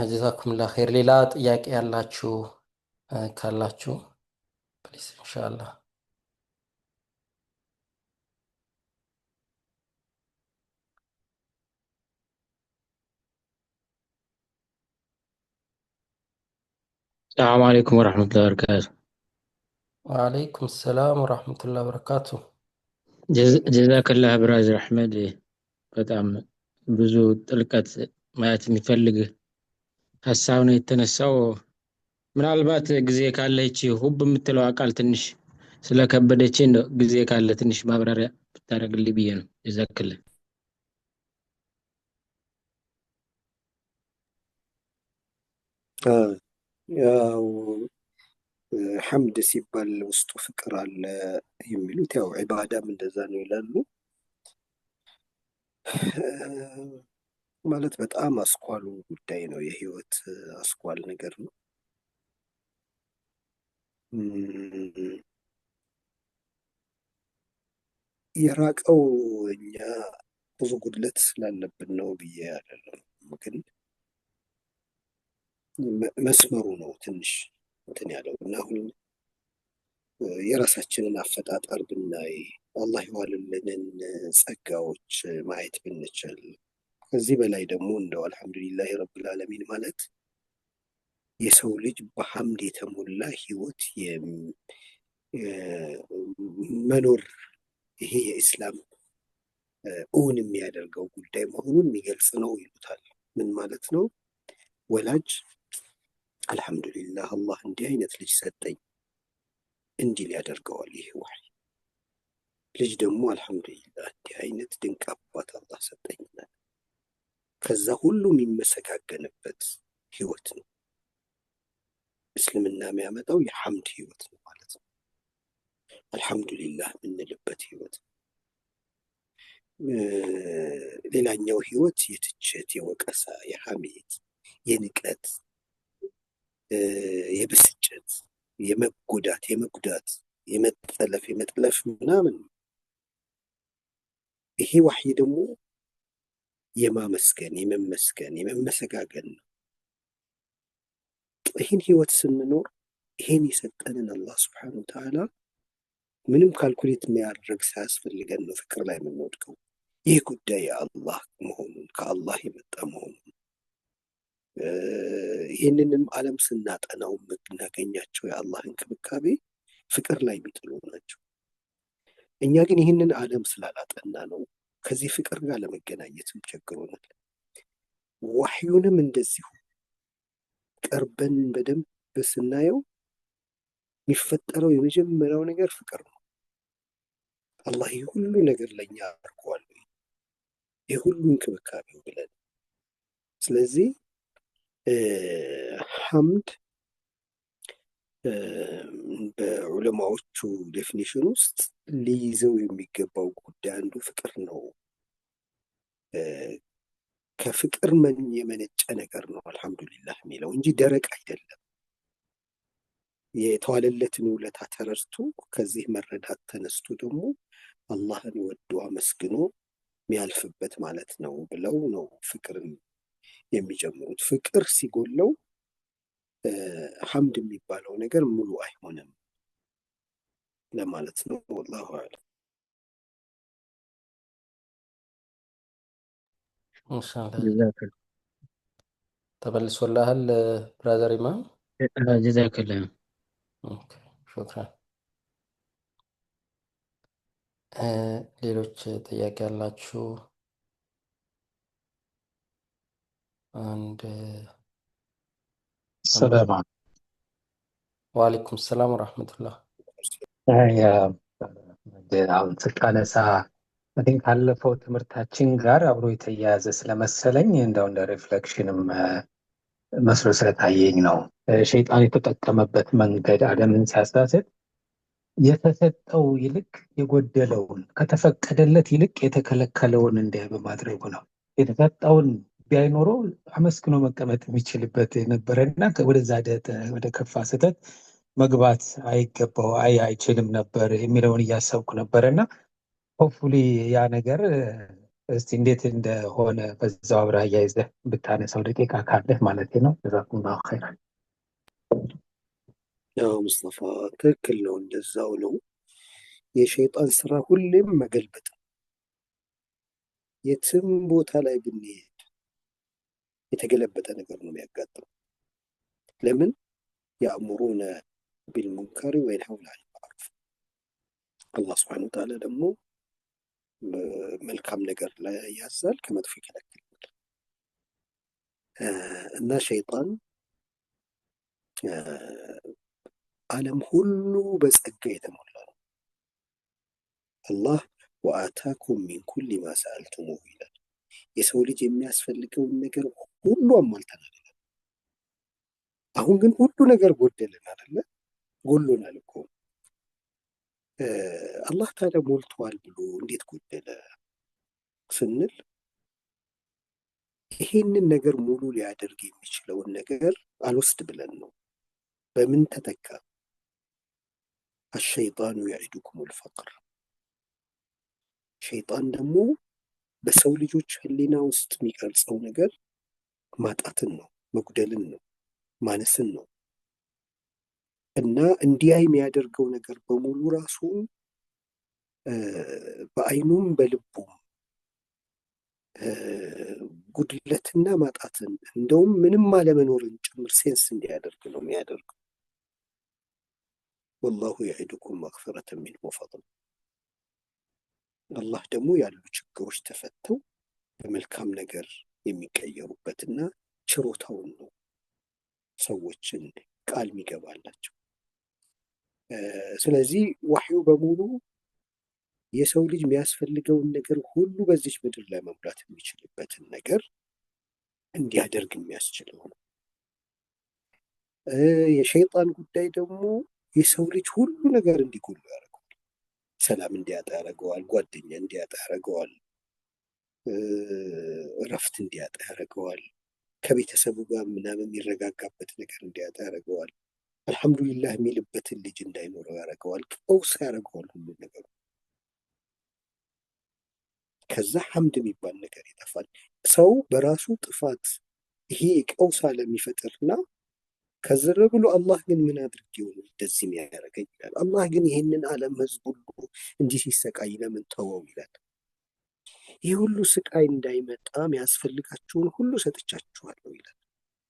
ጀዛኩምላ ኸይር። ሌላ ጥያቄ ያላችሁ ካላችሁ ፕሊስ ኢንሻአላህ። السلام عليكم ورحمة الله وبركاته. ወአለይኩም ሰላም ወራህመቱላሂ ወበረካቱ። ጀዛክ ላህ ብራዘር አሕመድ። በጣም ብዙ ጥልቀት ማየት የሚፈልግ ሀሳብ ነው የተነሳው። ምናልባት ጊዜ ካለች ሁብ የምትለው ቃል ትንሽ ስለከበደች ጊዜ ካለ ትንሽ ማብራሪያ ብታደርግልኝ ብዬ ነው። ጀዛክልህ። ያው ሐምድ ሲባል ውስጡ ፍቅር አለ የሚሉት ያው ዒባዳም እንደዛ ነው ይላሉ። ማለት በጣም አስኳሉ ጉዳይ ነው። የህይወት አስኳል ነገር ነው። የራቀው እኛ ብዙ ጉድለት ስላለብን ነው ብዬ አይደለም፣ ግን መስመሩ ነው ትንሽ እንትን ያለው እና አሁን የራሳችንን አፈጣጠር ብናይ፣ አላህ የዋልልንን ጸጋዎች ማየት ብንችል፣ ከዚህ በላይ ደግሞ እንደው አልሐምዱሊላህ ረብል ዓለሚን ማለት የሰው ልጅ በሐምድ የተሞላ ህይወት መኖር፣ ይሄ የኢስላም እውን የሚያደርገው ጉዳይ መሆኑን የሚገልጽ ነው ይሉታል። ምን ማለት ነው? ወላጅ አልሐምዱሊላህ አላህ እንዲህ አይነት ልጅ ሰጠኝ እንዲል ያደርገዋል። ይሄ ወህይ ልጅ ደግሞ አልሐምዱሊላህ እንዲህ አይነት ድንቅ አባት አላህ ሰጠኝ ይላል። ከዛ ሁሉ የሚመሰጋገንበት ህይወት ነው እስልምና የሚያመጣው የሐምድ ህይወት ነው ማለት ነው። አልሐምዱሊላህ የምንልበት ህይወት። ሌላኛው ህይወት የትችት፣ የወቀሳ፣ የሐሜት፣ የንቀት፣ የብስጭት፣ የመጎዳት፣ የመጉዳት፣ የመጠለፍ፣ የመጥለፍ ምናምን። ይሄ ወህይ ደግሞ የማመስገን፣ የመመስገን፣ የመመሰጋገን ነው። ይህን ህይወት ስንኖር ይሄን የሰጠንን አላህ ስብሐነሁ ወተዓላ ምንም ካልኩሌት የሚያደርግ ሳያስፈልገን ነው ፍቅር ላይ የምንወድቀው። ይህ ጉዳይ የአላህ መሆኑን ከአላህ የመጣ መሆኑን ይህንንም ዓለም ስናጠናው የምናገኛቸው የአላህ እንክብካቤ ፍቅር ላይ የሚጥሉ ናቸው። እኛ ግን ይህንን ዓለም ስላላጠና ነው ከዚህ ፍቅር ጋር ለመገናኘትም ቸግሮናል። ዋህዩንም እንደዚሁ ቀርበን በደንብ ስናየው የሚፈጠረው የመጀመሪያው ነገር ፍቅር ነው። አላህ ይህ ሁሉ ነገር ለእኛ አድርጓል፣ ይህ ሁሉ እንክብካቤው ብለን ስለዚህ ሐምድ በዑለማዎቹ ዴፊኒሽን ውስጥ ሊይዘው የሚገባው ጉዳይ አንዱ ፍቅር ነው። ከፍቅር የመነጨ ነገር ነው አልሐምዱሊላህ የሚለው እንጂ ደረቅ አይደለም። የተዋለለትን ውለታ ተረድቶ ከዚህ መረዳት ተነስቶ ደግሞ አላህን ወዶ አመስግኖ የሚያልፍበት ማለት ነው ብለው ነው ፍቅርን የሚጀምሩት። ፍቅር ሲጎለው ሐምድ የሚባለው ነገር ሙሉ አይሆንም ለማለት ነው። ወላሁ አዕለም። ኢንሻአላህ ተመልሶልሃል ብራዘር ኢማም። ጀዛከላህ። ኦኬ ሹክራን። ሌሎች ጥያቄ ያላችሁ? አንድ ሰላም ወአለይኩም ሰላም ወራህመቱላህ። አሁን ስታነሳ እንግዲህ ካለፈው ትምህርታችን ጋር አብሮ የተያያዘ ስለመሰለኝ እንደው እንደ ሪፍሌክሽንም መስሎ ስለታየኝ ነው። ሸይጣን የተጠቀመበት መንገድ ዓለምን ሲያሳስት የተሰጠው ይልቅ የጎደለውን ከተፈቀደለት ይልቅ የተከለከለውን እንዲያይ በማድረጉ ነው። የተሰጠውን ቢያይኖረው አመስግኖ መቀመጥ የሚችልበት ነበረና ወደዛ ወደ ከፋ ስህተት መግባት አይገባው አይችልም ነበር የሚለውን እያሰብኩ ነበረና ሆፕፉሊ ያ ነገር እስቲ እንዴት እንደሆነ በዛው አብረህ አያይዘህ ብታነሳው ደቂቃ ካለህ ማለት ነው። ጀዛኩሙላሁ ኸይራን። ያው ሙስጠፋ ትክክል ነው፣ እንደዛው ነው። የሸይጣን ስራ ሁሌም መገልበጥ። የትም ቦታ ላይ ብንሄድ የተገለበጠ ነገር ነው የሚያጋጥመው። ለምን? ያእሙሩነ ቢልሙንከሪ ወየንሀውነ ዐኒል ማዕሩፍ። አላህ ሱብሓነሁ ወተዓላ ደግሞ መልካም ነገር ላይ ያዛል፣ ከመጥፎ ይከለክላል። እና ሸይጣን ዓለም ሁሉ በጸጋ የተሞላ ነው። አላህ ወአታኩም ሚን ኩሊ ማ ሰአልቱሙሁ ይላል። የሰው ልጅ የሚያስፈልገውን ነገር ሁሉ አሟልተናል። አሁን ግን ሁሉ ነገር ጎደለን አይደለ? ጎሎናል እኮ። አላህ ታዲያ ሞልቷል ብሎ እንዴት ጎደለ ስንል ይሄንን ነገር ሙሉ ሊያደርግ የሚችለውን ነገር አልወስድ ብለን ነው። በምን ተተካ? አሸይጣኑ የዒዱኩሙል ፈቅር። ሸይጣን ደግሞ በሰው ልጆች ህሊና ውስጥ የሚቀርጸው ነገር ማጣትን ነው፣ መጉደልን ነው፣ ማነስን ነው። እና እንዲያ የሚያደርገው ነገር በሙሉ ራሱን በአይኑም በልቡም ጉድለትና ማጣትን እንደውም ምንም አለመኖርን ጭምር ሴንስ እንዲያደርግ ነው የሚያደርገው። ወላሁ የዒዱኩም መግፊረተን ሚንሁ ወፈድላ። አላህ ደግሞ ያሉ ችግሮች ተፈተው በመልካም ነገር የሚቀየሩበትና ችሮታውን ነው ሰዎችን ቃል የሚገባላቸው። ስለዚህ ዋህዩ በሙሉ የሰው ልጅ የሚያስፈልገውን ነገር ሁሉ በዚች ምድር ላይ መሙላት የሚችልበትን ነገር እንዲያደርግ የሚያስችለው ነው። የሸይጣን ጉዳይ ደግሞ የሰው ልጅ ሁሉ ነገር እንዲጎሉ ያደርገዋል። ሰላም እንዲያጣ ያደርገዋል። ጓደኛ እንዲያጣ ያደርገዋል። እረፍት እንዲያጣ ያደርገዋል። ከቤተሰቡ ጋር ምናምን የሚረጋጋበት ነገር እንዲያጣ ያደርገዋል። አልሐምዱሊላህ የሚልበትን ልጅ እንዳይኖረው ያደርገዋል። ቀውስ ያደርገዋል ሁሉ ነገሩ። ከዛ ሐምድ የሚባል ነገር ይጠፋል። ሰው በራሱ ጥፋት ይሄ ቀውስ አለሚፈጥርና ከዝር ብሎ አላህ ግን ምን አድርጌው ነው እንደዚህ የሚያደርገኝ ይላል። አላህ ግን ይህንን ዓለም ህዝብ ሁሉ እንዲህ ሲሰቃይ ለምን ተወው ይላል። ይህ ሁሉ ስቃይ እንዳይመጣ የሚያስፈልጋችሁን ሁሉ ሰጥቻችኋለሁ ይላል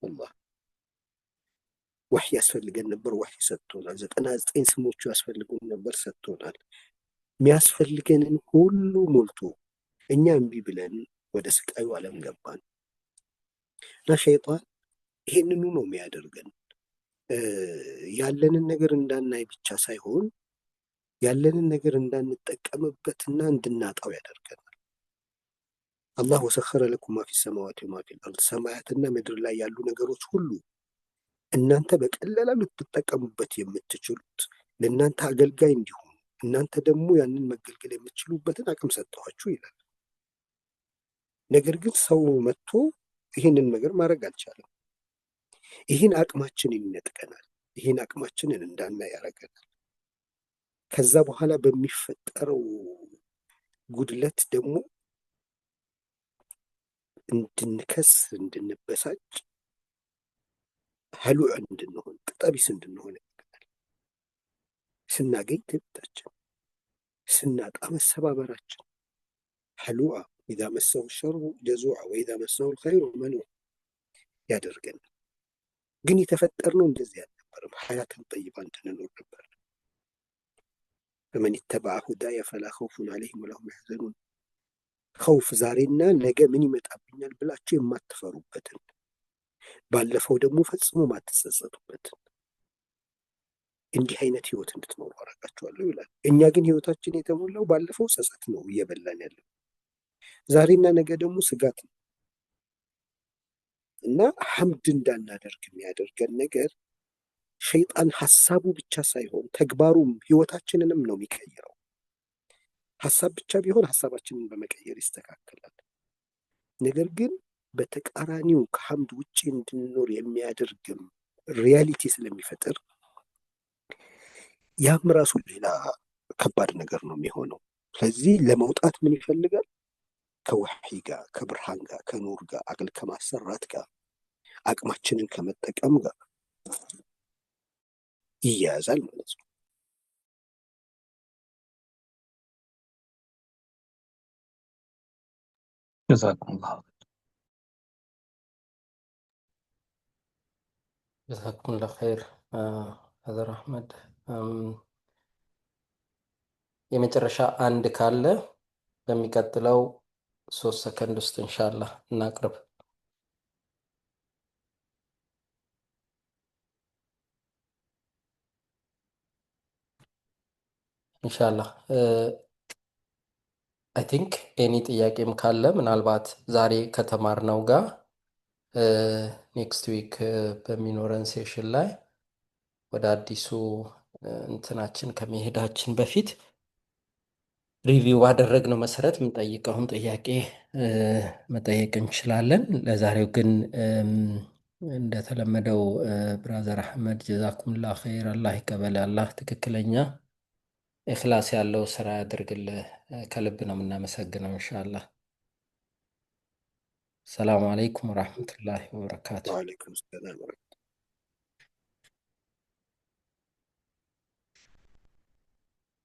አላህ። ወህይ ያስፈልገን ነበር፣ ወህይ ሰጥቶናል። 99 ስሞቹ ያስፈልጉን ነበር፣ ሰጥቶናል። የሚያስፈልገንን ሁሉ ሞልቶ እኛ እምቢ ብለን ወደ ስቃዩ ዓለም ገባን እና ሸይጣን ይሄንኑ ነው የሚያደርገን። ያለንን ነገር እንዳናይ ብቻ ሳይሆን ያለንን ነገር እንዳንጠቀምበትና እንድናጣው ያደርገናል። አላህ ወሰኸረ ለኩም ማ ፊ ሰማዋት ወማ ፊል አርድ፣ ሰማያትና ምድር ላይ ያሉ ነገሮች ሁሉ እናንተ በቀላሉ ልትጠቀሙበት የምትችሉት ለእናንተ አገልጋይ እንዲሆኑ እናንተ ደግሞ ያንን መገልገል የምትችሉበትን አቅም ሰጠኋችሁ ይላል። ነገር ግን ሰው መጥቶ ይህንን ነገር ማድረግ አልቻለም። ይህን አቅማችንን ይነጥቀናል። ይህን አቅማችንን እንዳናይ ያደርገናል። ከዛ በኋላ በሚፈጠረው ጉድለት ደግሞ እንድንከስ፣ እንድንበሳጭ፣ ሀሉዕ እንድንሆን፣ ቅጠቢስ እንድንሆን ያደርገናል። ስናገኝ ትዕቢታችን፣ ስናጣ መሰባበራችን፣ ሀሉዓ ኢዛ መሰሁ ሸሩ ጀዙዓ ወኢዛ መሰሁ ልኸይሩ መኑዕ ያደርገናል። ግን የተፈጠርነው እንደዚህ አልነበረም። ሀያትን ጠይባ እንድንኖር ነበር። ፈመን ኢተበዐ ሁዳየ ፈላ ኸውፉን ዐለይሂም ወላ ሁም የሕዘኑን። ኸውፍ ዛሬና ነገ ምን ይመጣብኛል ብላችሁ የማትፈሩበትን፣ ባለፈው ደግሞ ፈጽሞ ማትጸጸቱበትን እንዲህ አይነት ህይወት እንድትኖሩ አደርጋችኋለሁ ይላል። እኛ ግን ህይወታችን የተሞላው ባለፈው ጸጸት ነው እየበላን ያለው። ዛሬና ነገ ደግሞ ስጋት ነው እና ሐምድ እንዳናደርግ የሚያደርገን ነገር ሸይጣን ሐሳቡ ብቻ ሳይሆን ተግባሩም ህይወታችንንም ነው የሚቀይረው። ሐሳብ ብቻ ቢሆን ሐሳባችንን በመቀየር ይስተካከላል። ነገር ግን በተቃራኒው ከሐምድ ውጪ እንድንኖር የሚያደርግም ሪያሊቲ ስለሚፈጥር ያም ራሱ ሌላ ከባድ ነገር ነው የሚሆነው። ስለዚህ ለመውጣት ምን ይፈልጋል? ከወሕይ ጋር፣ ከብርሃን ጋር፣ ከኑር ጋር፣ አቅል ከማሰራት ጋር፣ አቅማችንን ከመጠቀም ጋር ይያያዛል ማለት ነው። ጀዛኩሙላሁ ጀዛኩሙላህ ኸይር ሀዘር አህመድ። የመጨረሻ አንድ ካለ በሚቀጥለው 3 ሰከንድ ውስጥ ኢንሻአላህ እናቅርብ። ኢንሻአላህ አይ ቲንክ ኤኒ ጥያቄም ካለ ምናልባት ዛሬ ከተማርነው ጋር ኔክስት ዊክ በሚኖረን ሴሽን ላይ ወደ አዲሱ እንትናችን ከመሄዳችን በፊት ሪቪው ባደረግነው መሰረት የምንጠይቀውን ጥያቄ መጠየቅ እንችላለን። ለዛሬው ግን እንደተለመደው ብራዘር አህመድ ጀዛኩሙላህ ኸይር፣ አላህ ይቀበል፣ አላህ ትክክለኛ ኢኽላስ ያለው ስራ ያድርግልህ። ከልብ ነው የምናመሰግነው። ኢንሻአላህ። ሰላም አለይኩም ወራህመቱላሂ ወበረካቱ። ወአለይኩም ሰላም።